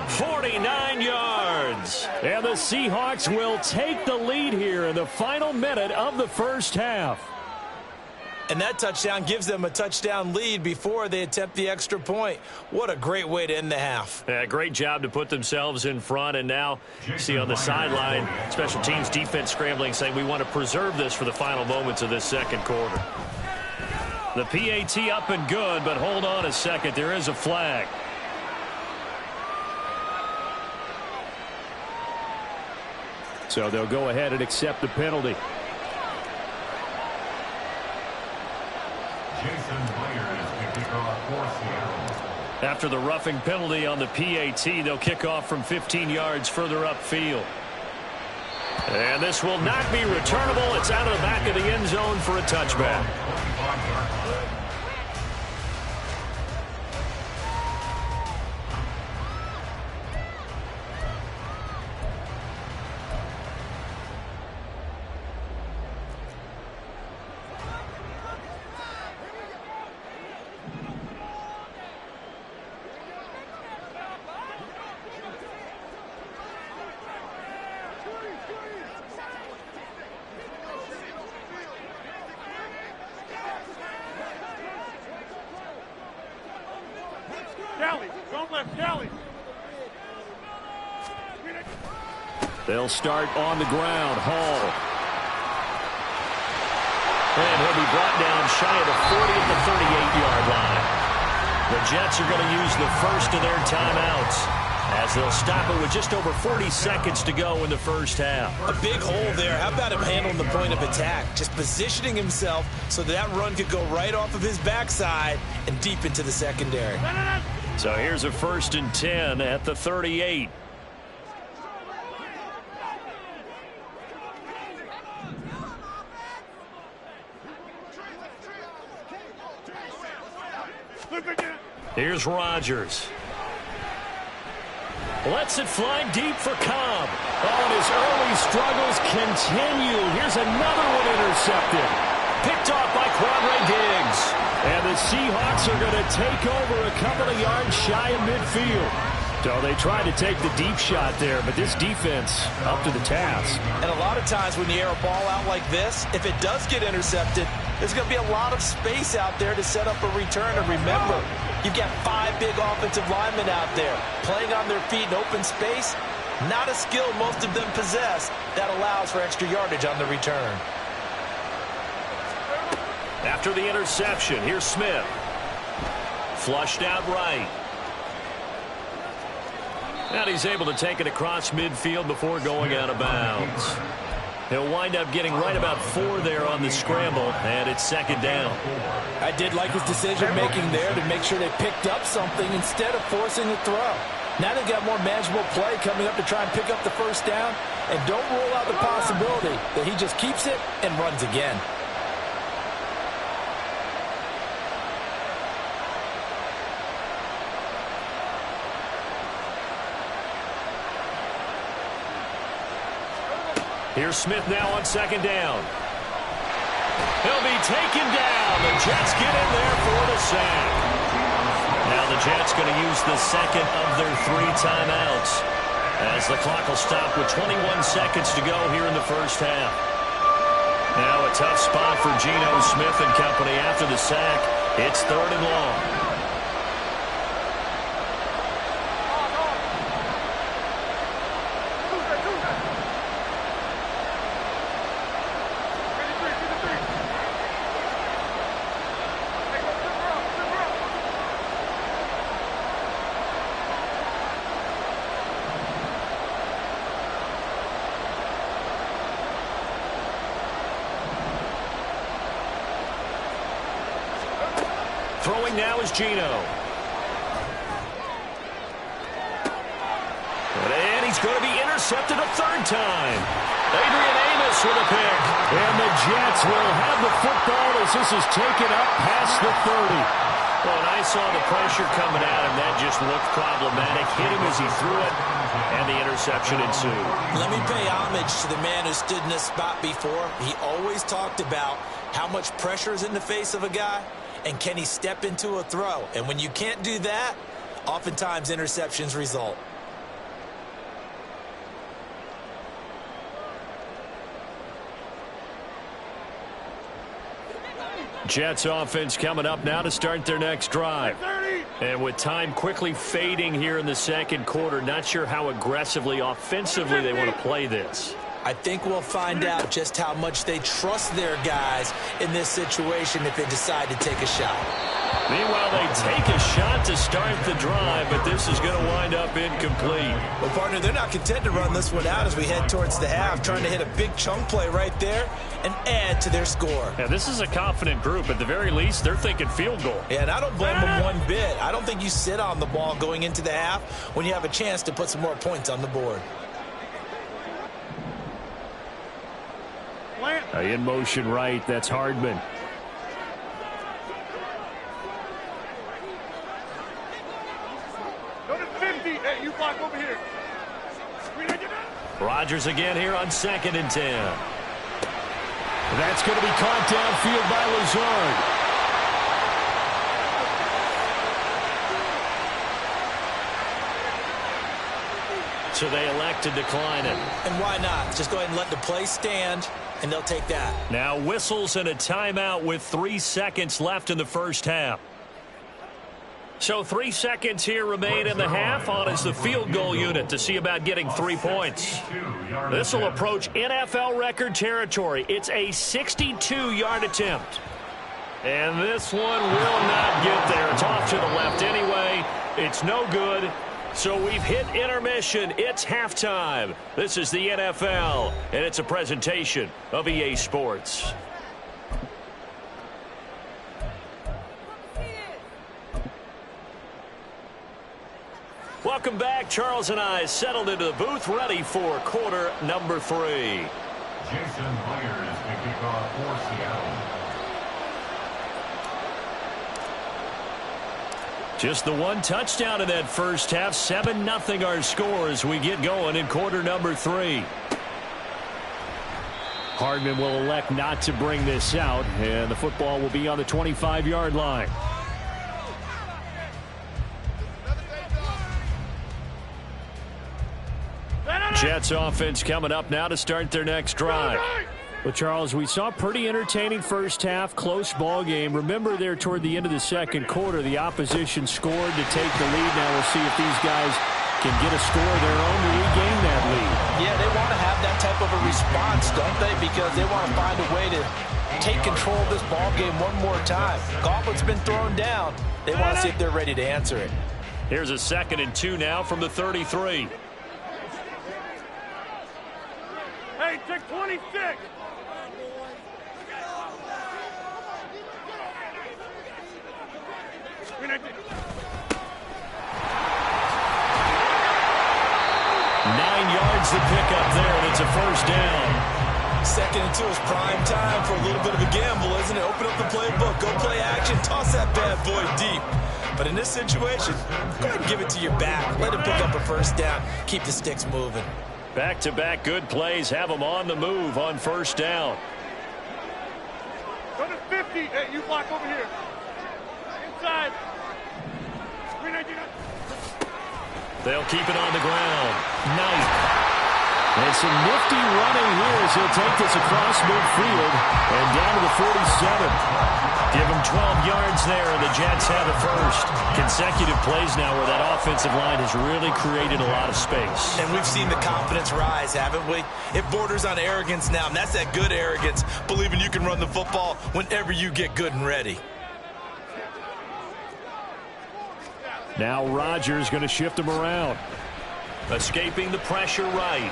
49 yards. And the Seahawks will take the lead here in the final minute of the first half. And that touchdown gives them a touchdown lead before they attempt the extra point. What a great way to end the half. Yeah, great job to put themselves in front. And now you see on the sideline, special teams defense scrambling, saying we want to preserve this for the final moments of this second quarter. The PAT up and good, but hold on a second. There is a flag. So they'll go ahead and accept the penalty. After the roughing penalty on the PAT, they'll kick off from 15 yards further upfield. And this will not be returnable. It's out of the back of the end zone for a touchback. They'll start on the ground. Hall. And he'll be brought down shy of the 40 at the 38-yard line. The Jets are going to use the first of their timeouts as they'll stop it with just over 40 seconds to go in the first half. A big hole there. How about him handling the point of attack? Just positioning himself so that run could go right off of his backside and deep into the secondary. So here's a 1st and 10 at the 38. Here's Rodgers. Lets it fly deep for Cobb. Oh, and his early struggles continue. Here's another one intercepted. Picked off by Quandre Diggs. And the Seahawks are going to take over a couple of yards shy of midfield. So they tried to take the deep shot there, but this defense up to the task. And a lot of times when you air a ball out like this, if it does get intercepted, there's going to be a lot of space out there to set up a return. And remember, you've got 5 big offensive linemen out there playing on their feet in open space. Not a skill most of them possess that allows for extra yardage on the return. After the interception, here's Smith. Flushed out right. And he's able to take it across midfield before going out of bounds. He'll wind up getting right about 4 there on the scramble, and it's 2nd down. I did like his decision-making there to make sure they picked up something instead of forcing the throw. Now they've got more manageable play coming up to try and pick up the 1st down, and don't rule out the possibility that he just keeps it and runs again. Here's Smith now on second down. He'll be taken down. The Jets get in there for the sack. Now the Jets going to use the second of their 3 timeouts as the clock will stop with 21 seconds to go here in the first half. Now a tough spot for Geno Smith and company after the sack. It's 3rd and long. Throwing now is Geno. And he's going to be intercepted a 3rd time. Adrian Amos with a pick. And the Jets will have the football as this is taken up past the 30. Well, and I saw the pressure coming at him. That just looked problematic. Hit him as he threw it, and the interception ensued. Let me pay homage to the man who stood in this spot before. He always talked about how much pressure is in the face of a guy. And can he step into a throw? And when you can't do that, oftentimes interceptions result. Jets offense coming up now to start their next drive. And with time quickly fading here in the second quarter, not sure how aggressively, offensively they want to play this. I think we'll find out just how much they trust their guys in this situation if they decide to take a shot. Meanwhile, they take a shot to start the drive, but this is going to wind up incomplete. Well, partner, they're not content to run this one out as we head towards the half, trying to hit a big chunk play right there and add to their score. Yeah, this is a confident group. At the very least, they're thinking field goal. Yeah, and I don't blame them one bit. I don't think you sit on the ball going into the half when you have a chance to put some more points on the board. In motion right, that's Hardman. Go to 50. Hey, you block over here. Rodgers again here on 2nd and 10. That's going to be caught downfield by Lazard. So they elect to decline it. And why not? Just go ahead and let the play stand, and they'll take that. Now whistles and a timeout with 3 seconds left in the first half. So 3 seconds here remain in the half. On is the field goal unit to see about getting 3 points. This will approach NFL record territory. It's a 62-yard attempt. And this one will not get there. It's off to the left anyway. It's no good. So we've hit intermission. It's halftime. This is the NFL, and it's a presentation of EA Sports. Welcome back. Charles and I settled into the booth, ready for quarter number 3. Jason Myers to kick off for Seattle. Just the one touchdown in that first half. 7-0 our score as we get going in quarter number 3. Hardman will elect not to bring this out, and the football will be on the 25-yard line. Jets offense coming up now to start their next drive. Well, Charles, we saw a pretty entertaining first half, close ball game. Remember there toward the end of the second quarter, the opposition scored to take the lead. Now we'll see if these guys can get a score of their own to regain that lead. Yeah, they want to have that type of a response, don't they? Because they want to find a way to take control of this ball game one more time. Gauntlet's been thrown down. They want to see if they're ready to answer it. Here's a 2nd and 2 now from the 33. Hey, take 26. The pickup there, and it's a first down. 2nd and 2 is prime time for a little bit of a gamble, isn't it? Open up the playbook, go play action, toss that bad boy deep. But in this situation, go ahead and give it to your back. Let him pick up a first down. Keep the sticks moving. Back-to-back good plays have them on the move on first down. Go to 50. Hey, you block over here. Inside. They'll keep it on the ground. Knight. And some nifty running here as he'll take this across midfield and down to the 47. Give him 12 yards there, and the Jets have it first. Consecutive plays now where that offensive line has really created a lot of space. And we've seen the confidence rise, haven't we? It borders on arrogance now, and that's that good arrogance, believing you can run the football whenever you get good and ready. Now Rodgers going to shift him around. Escaping the pressure right.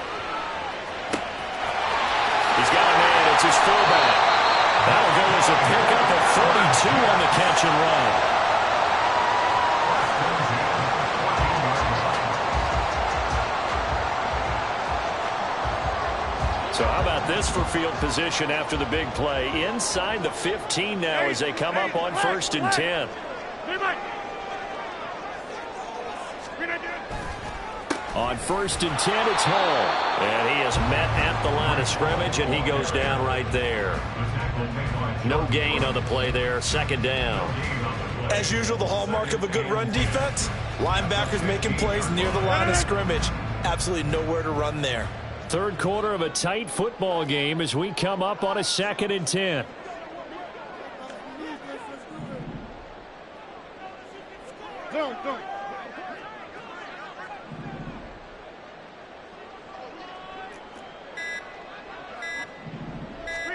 He's got a man. It's his fullback. That'll go as a pickup of 42 on the catch and run. So how about this for field position after the big play? Inside the 15 now as they come up on 1st and 10. On 1st and 10, it's Hall. And he is met at the line of scrimmage, and he goes down right there. No gain on the play there. 2nd down. As usual, the hallmark of a good run defense, linebackers making plays near the line of scrimmage. Absolutely nowhere to run there. 3rd quarter of a tight football game as we come up on a 2nd and 10. Go.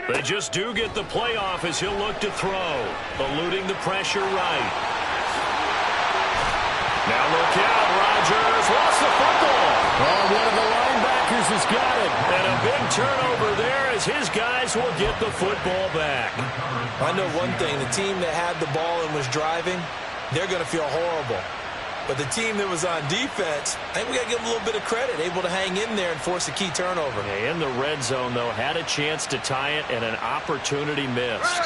They just do get the playoff as he'll look to throw. Eluding the pressure right. Now look out. Rodgers lost the football. Oh, one of the linebackers has got it. And a big turnover there as his guys will get the football back. I know one thing. The team that had the ball and was driving, they're going to feel horrible. But the team that was on defense, I think we got to give them a little bit of credit, able to hang in there and force a key turnover. Yeah, in the red zone, though, had a chance to tie it and an opportunity missed.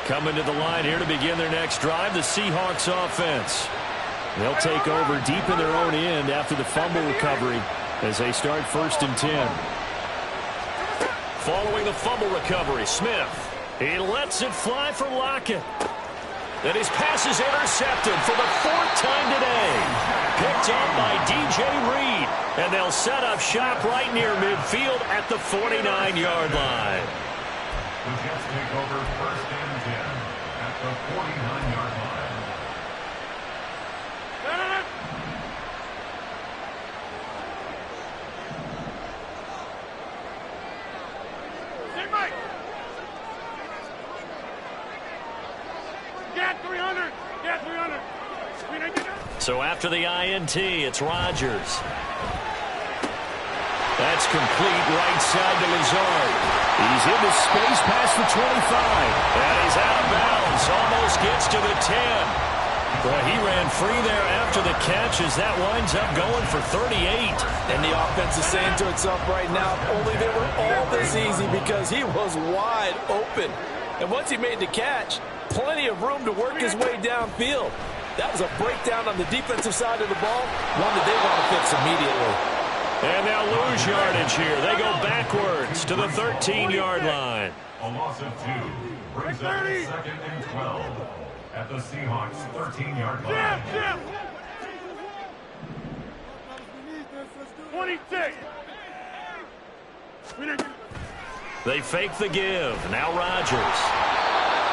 Coming to the line here to begin their next drive, the Seahawks offense. They'll take over deep in their own end after the fumble recovery as they start 1st and 10. Following the fumble recovery, Smith. He lets it fly for Lockett. And his pass is intercepted for the 4th time today. Picked up by DJ Reed. And they'll set up shop right near midfield at the 49-yard line. The Jets take over 1st and 10 at the 49-yard line. So after the INT, it's Rodgers. That's complete right side to Lazard. He's into space past the 25. And he's out of bounds. Almost gets to the 10. Boy, he ran free there after the catch as that winds up going for 38. And the offense is saying to itself right now, only they were all this easy because he was wide open. And once he made the catch, plenty of room to work his way downfield. That was a breakdown on the defensive side of the ball, one that they want to fix immediately. And they'll lose yardage here. They go backwards to the 13-yard line. A loss of 2 brings up 2nd and 12 at the Seahawks 13-yard line. 26. They fake the give. Now Rodgers.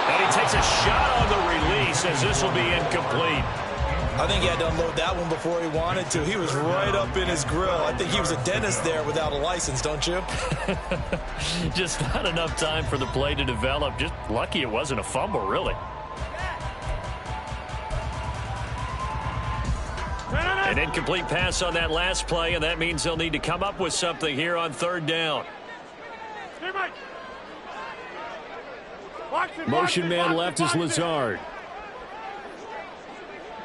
And he takes a shot on the release as this will be incomplete. I think he had to unload that one before he wanted to. He was right up in his grill. I think he was a dentist there without a license, don't you? Just not enough time for the play to develop. Just lucky it wasn't a fumble, really. An incomplete pass on that last play, and that means they'll need to come up with something here on 3rd down. Motion man left is Lazard.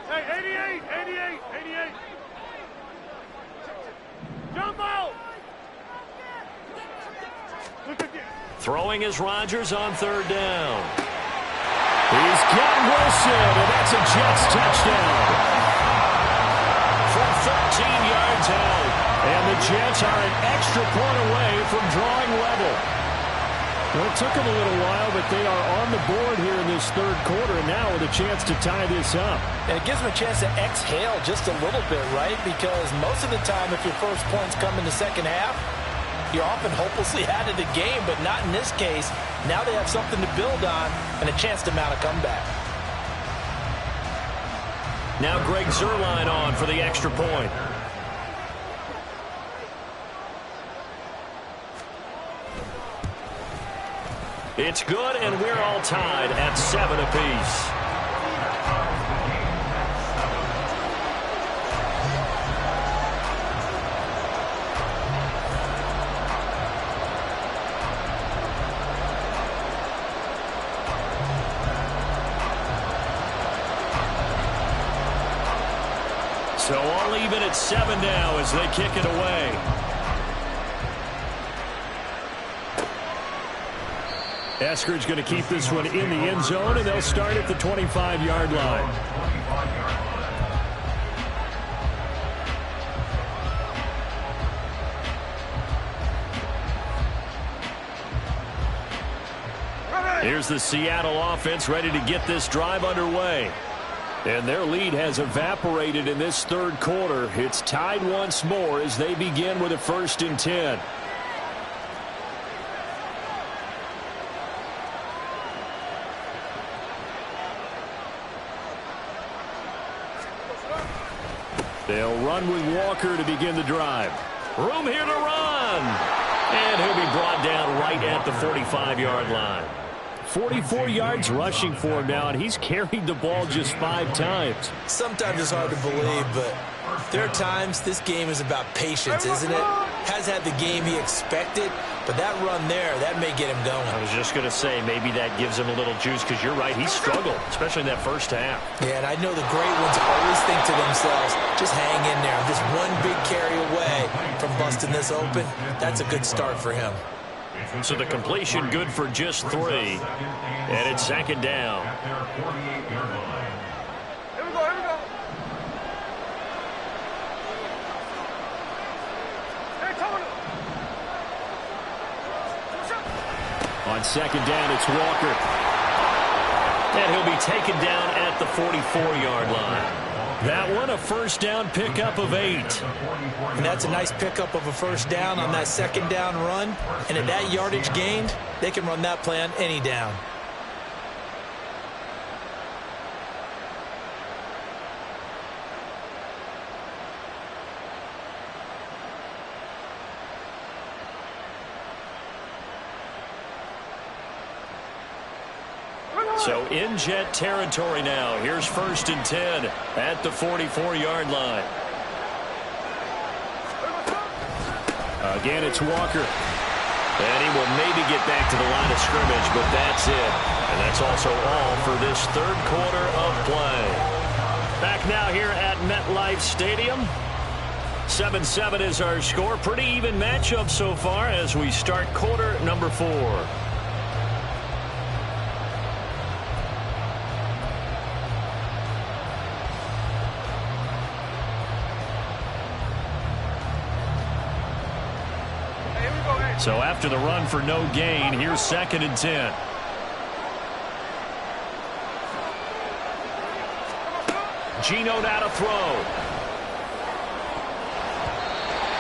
Hey, 88. Jump out. Throwing is Rodgers on 3rd down. He's got Wilson, and that's a Jets touchdown. From 13 yards out. And the Jets are an extra point away from drawing level. Well, it took them a little while, but they are on the board here in this third quarter, and now with a chance to tie this up. And it gives them a chance to exhale just a little bit, right? Because most of the time, if your first points come in the second half, you're often hopelessly out of the game, but not in this case. Now they have something to build on and a chance to mount a comeback. Now Greg Zuerlein on for the extra point. It's good, and we're all tied at 7 apiece. So all even at 7 now as they kick it away. Eskridge going to keep this one in the end zone, and they'll start at the 25-yard line. Here's the Seattle offense ready to get this drive underway. And their lead has evaporated in this third quarter. It's tied once more as they begin with a 1st and 10. They'll run with Walker to begin the drive. Room here to run. And he'll be brought down right at the 45-yard line. 44 yards rushing for him now, and he's carried the ball just 5 times. Sometimes it's hard to believe, but there are times this game is about patience, isn't it? Has had the game he expected, but that run there, that may get him going. I was just going to say, maybe that gives him a little juice, because you're right, he struggled, especially in that first half. Yeah, and I know the great ones always think to themselves, just hang in there. Just one big carry away from busting this open. That's a good start for him. So the completion good for just 3. And it's 2nd down. On 2nd down, it's Walker. And he'll be taken down at the 44-yard line. That one, a 1st down pickup of 8. And that's a nice pickup of a 1st down on that 2nd down run. And at that yardage gained, they can run that play on any down. So in Jet territory now. Here's 1st and 10 at the 44-yard line. Again, it's Walker. And he will maybe get back to the line of scrimmage, but that's it. And that's also all for this third quarter of play. Back now here at MetLife Stadium. 7-7 is our score. Pretty even matchup so far as we start quarter number 4. So after the run for no gain, here's 2nd and 10. Geno now to throw.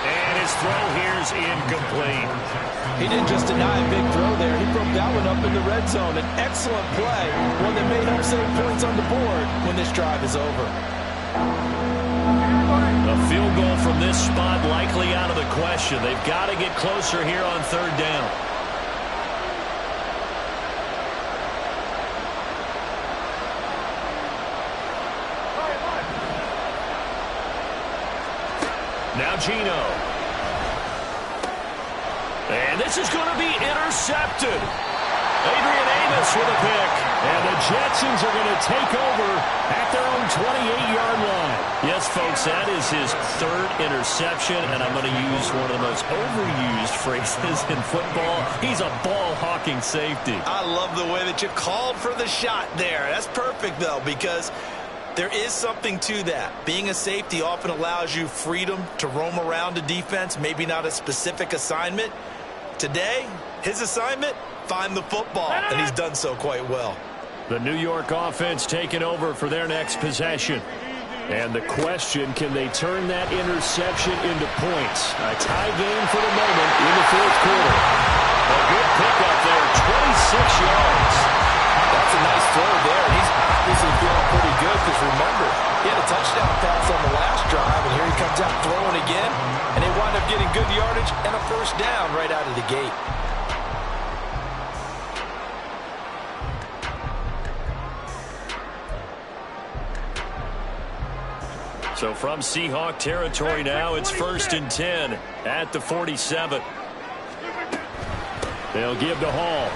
And his throw here's incomplete. He didn't just deny a big throw there. He broke that one up in the red zone. An excellent play, one that may help save points on the board when this drive is over. A field goal from this spot likely out of the question. They've got to get closer here on 3rd down. Now Geno. And this is going to be intercepted. Adrian Amos with a pick. And the Jetsons are going to take over at their own 28-yard line. Yes, folks, that is his 3rd interception, and I'm going to use one of the most overused phrases in football. He's a ball-hawking safety. I love the way that you called for the shot there. That's perfect, though, because There is something to that. Being a safety often allows you freedom to roam around a defense, maybe not a specific assignment. Today, his assignment, find the football, and he's done so quite well. The New York offense taking over for their next possession. And the question, can they turn that interception into points? A tie game for the moment in the fourth quarter. A good pickup there, 26 yards. That's a nice throw there. He's obviously feeling pretty good because, remember, he had a touchdown pass on the last drive, and here he comes out throwing again, and they wind up getting good yardage and a first down right out of the gate. So from Seahawk territory now, it's 1st and 10 at the 47. They'll give to Hall.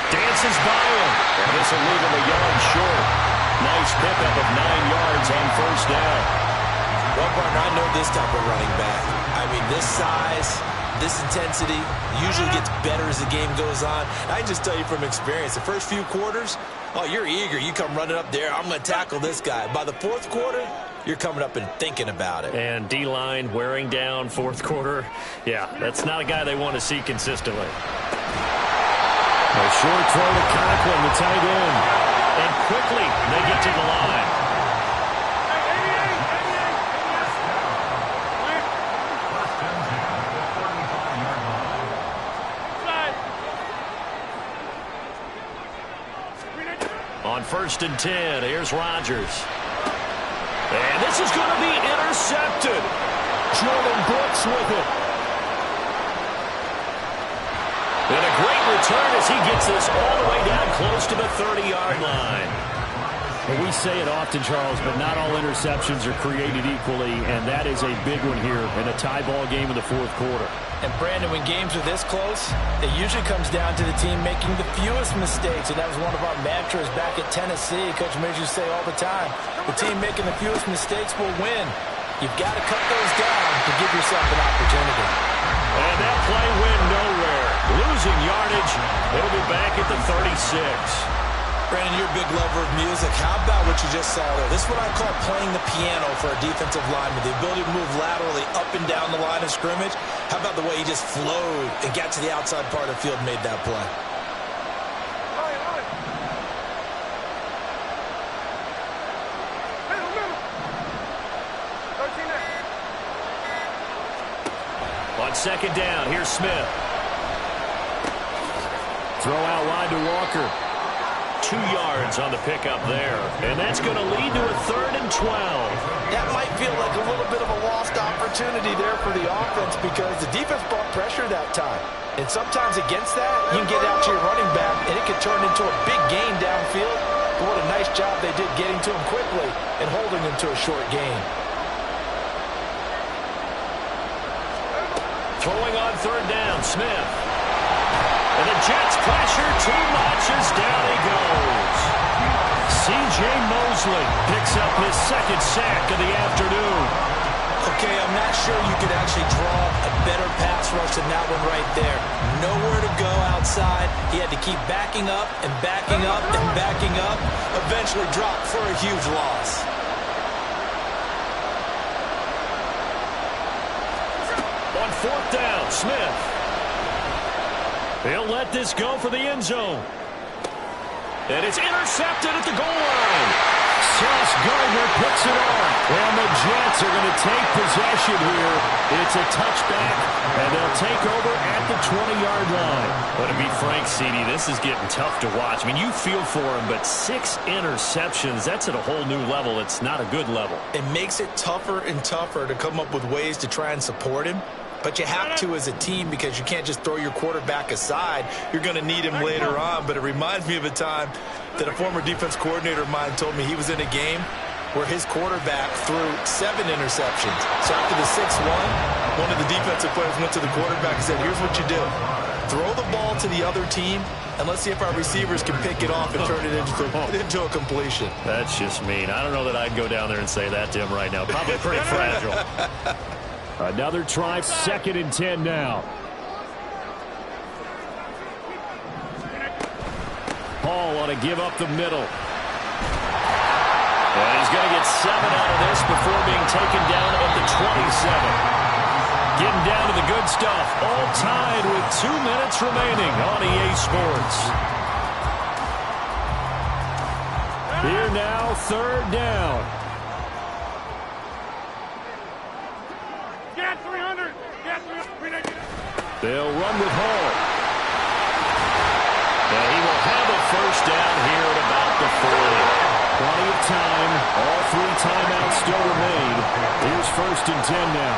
Dances by him. And this will leave him a yard short. Nice pickup of 9 yards on first down. Well, partner, I know this type of running back. I mean, this size, this intensity usually gets better as the game goes on. I can just tell you from experience, the first few quarters, oh, you're eager. You come running up there. I'm going to tackle this guy. By the fourth quarter, you're coming up and thinking about it. And D-line wearing down fourth quarter. Yeah, that's not a guy they want to see consistently. A short throw to Conklin, the tight end. And quickly, they get to the line. On 1st and 10, here's Rodgers. And this is going to be intercepted. Jordan Brooks with it. And a great return as he gets this all the way down close to the 30-yard line. Well, we say it often, Charles, but not all interceptions are created equally, and that is a big one here in a tie ball game in the fourth quarter. And, Brandon, when games are this close, it usually comes down to the team making the fewest mistakes, and that was one of our mantras back at Tennessee. Coach Midge used to say all the time, the team making the fewest mistakes will win. You've got to cut those down to give yourself an opportunity. And that play went nowhere. Losing yardage. It'll be back at the 36. Brandon, you're a big lover of music. How about what you just saw there? This is what I call playing the piano for a defensive lineman. The ability to move laterally up and down the line of scrimmage. How about the way he just flowed and got to the outside part of the field and made that play? On 2nd down, here's Smith. Throw out wide to Walker. 2 yards on the pickup there. And that's going to lead to a 3rd and 12. That might feel like a little bit of a lost opportunity there for the offense because the defense brought pressure that time. And sometimes against that, you can get out to your running back, and it could turn into a big gain downfield. But what a nice job they did getting to him quickly and holding him to a short gain. Throwing on 3rd down, Smith. And the Jets pressure too much as down he goes. C.J. Mosley picks up his 2nd sack of the afternoon. Okay, I'm not sure you could actually draw a better pass rush than that one right there. Nowhere to go outside. He had to keep backing up and backing up and backing up. Eventually dropped for a huge loss. On 4th down, Smith. They'll let this go for the end zone. And it's intercepted at the goal line. Sauce Gardner puts it on. And the Jets are going to take possession here. It's a touchback, and they'll take over at the 20-yard line. But to be frank, CD, this is getting tough to watch. I mean, you feel for him, but 6 interceptions, that's at a whole new level. It's not a good level. It makes it tougher and tougher to come up with ways to try and support him. But you have to as a team because you can't just throw your quarterback aside. You're going to need him later on. But it reminds me of a time that a former defense coordinator of mine told me he was in a game where his quarterback threw 7 interceptions. So after the 6th one of the defensive players went to the quarterback and said, here's what you do. Throw the ball to the other team, and let's see if our receivers can pick it off and turn it into a completion. That's just mean. I don't know that I'd go down there and say that to him right now. Probably pretty fragile. Another try, 2nd and 10 now. Hall ought to give up the middle. And he's going to get 7 out of this before being taken down at the 27. Getting down to the good stuff. All tied with 2 minutes remaining on EA Sports. Here now, 3rd down. Get 300. Get 300. They'll run with Hall. And he will have a first down here at about the 40. Plenty of time. All 3 timeouts still remain. Here's 1st and 10 now.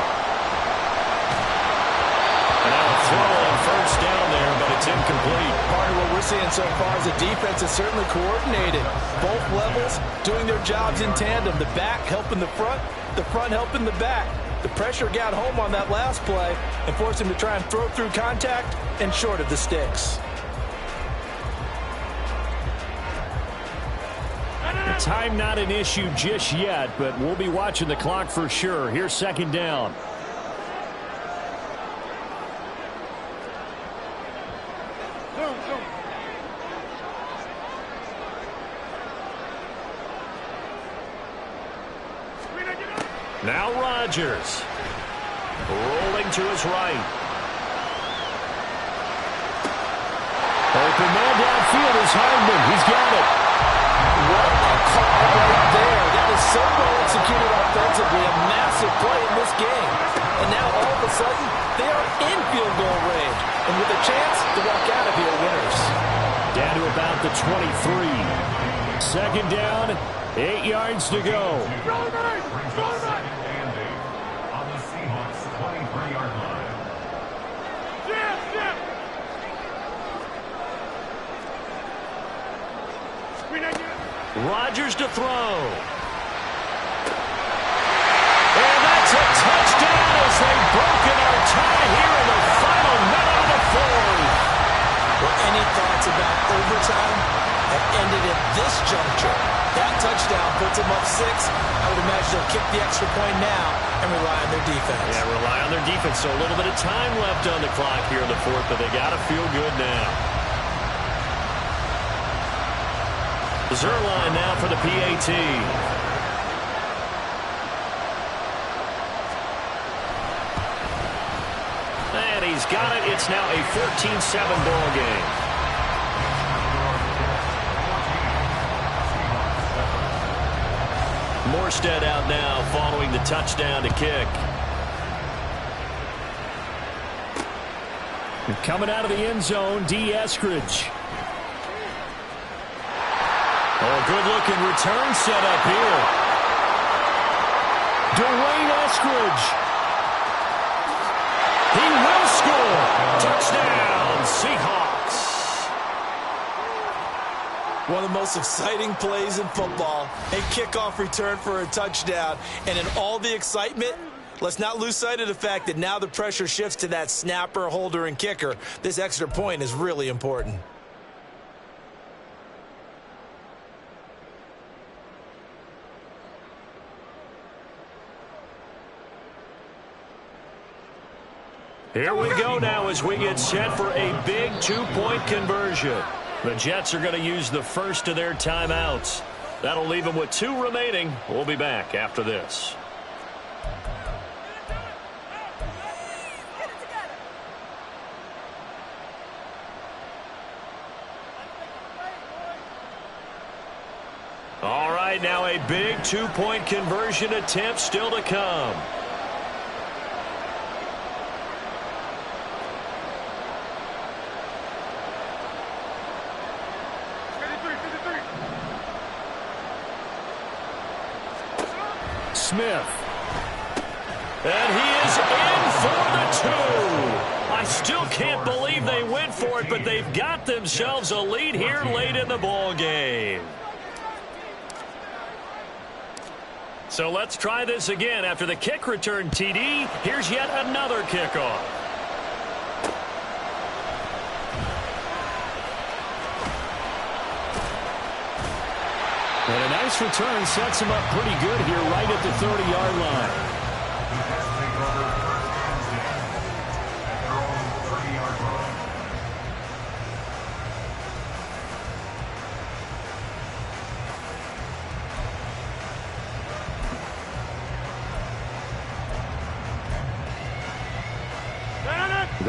And now a throw on first down there, but it's incomplete. Part of what we're seeing so far is the defense is certainly coordinated. Both levels doing their jobs in tandem. The back helping the front helping the back. The pressure got home on that last play and forced him to try and throw through contact and short of the sticks. Time not an issue just yet, but we'll be watching the clock for sure. Here's 2nd down. Now Rodgers. Rolling to his right. Open man downfield is Hardman. He's got it. What a call right there. That is so well executed offensively. A massive play in this game. And now all of a sudden, they are in field goal range. And with a chance to walk out of here winners. Down to about the 23. 2nd down, 8 yards to go. On the Seahawks 23-yard line. Rodgers to throw. And that's a touchdown as they've broken our tie here in the final minute of the 4th. Well, any thoughts about overtime have ended at this juncture. That touchdown puts them up 6. I would imagine they'll kick the extra point now and rely on their defense. Yeah, rely on their defense. So a little bit of time left on the clock here in the 4th, but they got to feel good now. Zuerlein now for the PAT. And he's got it. It's now a 14-7 ball game. Morstead out now following the touchdown to kick. And coming out of the end zone, D. Eskridge. Oh, good-looking return set up here. Dwayne Eskridge. He will score. Touchdown, Seahawks. One of the most exciting plays in football. A kickoff return for a touchdown. And in all the excitement, let's not lose sight of the fact that now the pressure shifts to that snapper, holder, and kicker. This extra point is really important. Here we go now as we get set for a big 2-point conversion. The Jets are going to use the first of their timeouts. That'll leave them with 2 remaining. We'll be back after this. All right, now a big 2-point conversion attempt still to come. Smith. And he is in for the 2. I still can't believe they went for it, but they've got themselves a lead here late in the ball game. So let's try this again. After the kick return TD, here's yet another kickoff. And a nice return sets him up pretty good here right at the 30-yard line.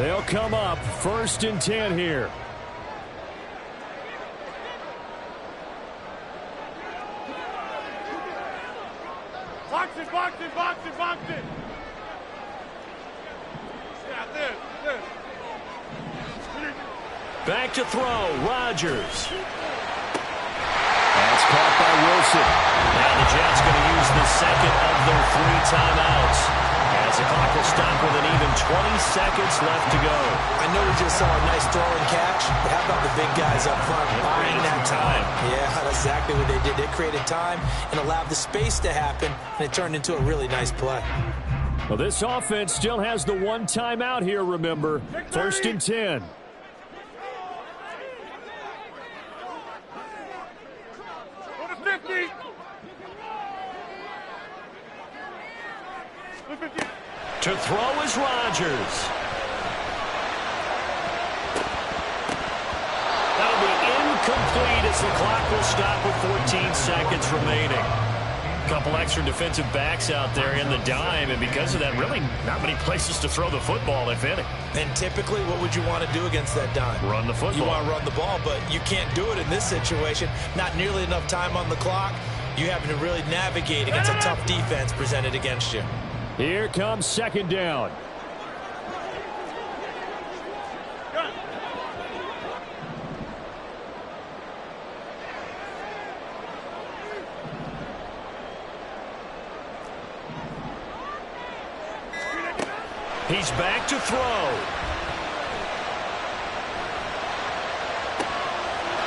They'll come up 1st and 10 here. Box it, box it, box it, box it. Yeah, this. Back to throw, Rodgers. That's caught by Wilson. Now the Jets going to use the second of their 3 timeouts. As the clock will stop with an even 20 seconds left to go. I know we just saw a nice throw and catch, but how about the big guys up front buying that time? Yeah, that's exactly what they did. They created time and allowed the space to happen, and it turned into a really nice play. Well, this offense still has the 1 timeout here, remember. 1st and 10. To throw is Rodgers. That'll be incomplete as the clock will stop with 14 seconds remaining. A couple extra defensive backs out there in the dime, and because of that, really not many places to throw the football, if any. And typically, what would you want to do against that dime? Run the football. You want to run the ball, but you can't do it in this situation. Not nearly enough time on the clock. You having to really navigate against a tough defense presented against you. Here comes 2nd down. He's back to throw.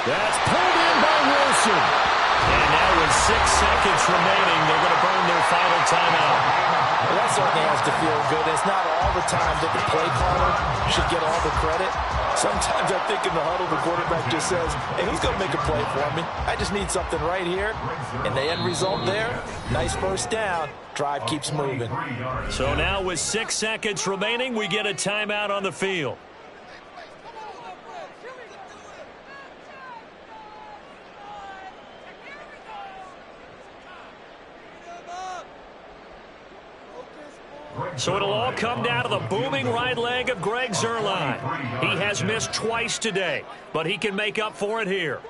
That's pulled in by Wilson. And now with 6 seconds remaining, they're going to burn their final timeout. Well, that certainly has to feel good. It's not all the time that the play caller should get all the credit. Sometimes I think in the huddle, the quarterback just says, hey, who's going to make a play for me? I just need something right here. And the end result there, nice 1st down. Drive keeps moving. So now with 6 seconds remaining, we get a timeout on the field. So it'll all come down to the booming right leg of Greg Zuerlein. He has missed twice today, but he can make up for it here.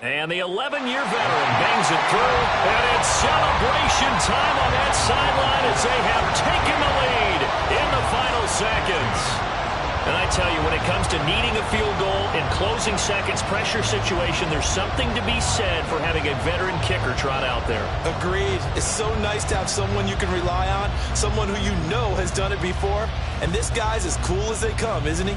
And the 11-year veteran bangs it through, and it's celebration time on that sideline as they have taken the lead in the final seconds. And I tell you, when it comes to needing a field goal in closing seconds pressure situation, there's something to be said for having a veteran kicker trot out there. Agreed. It's so nice to have someone you can rely on, someone who you know has done it before. And this guy's as cool as they come, isn't he?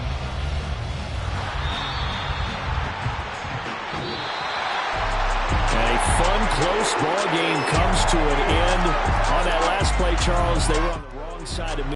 A fun, close ball game comes to an end. On that last play, Charles, they were on the wrong side of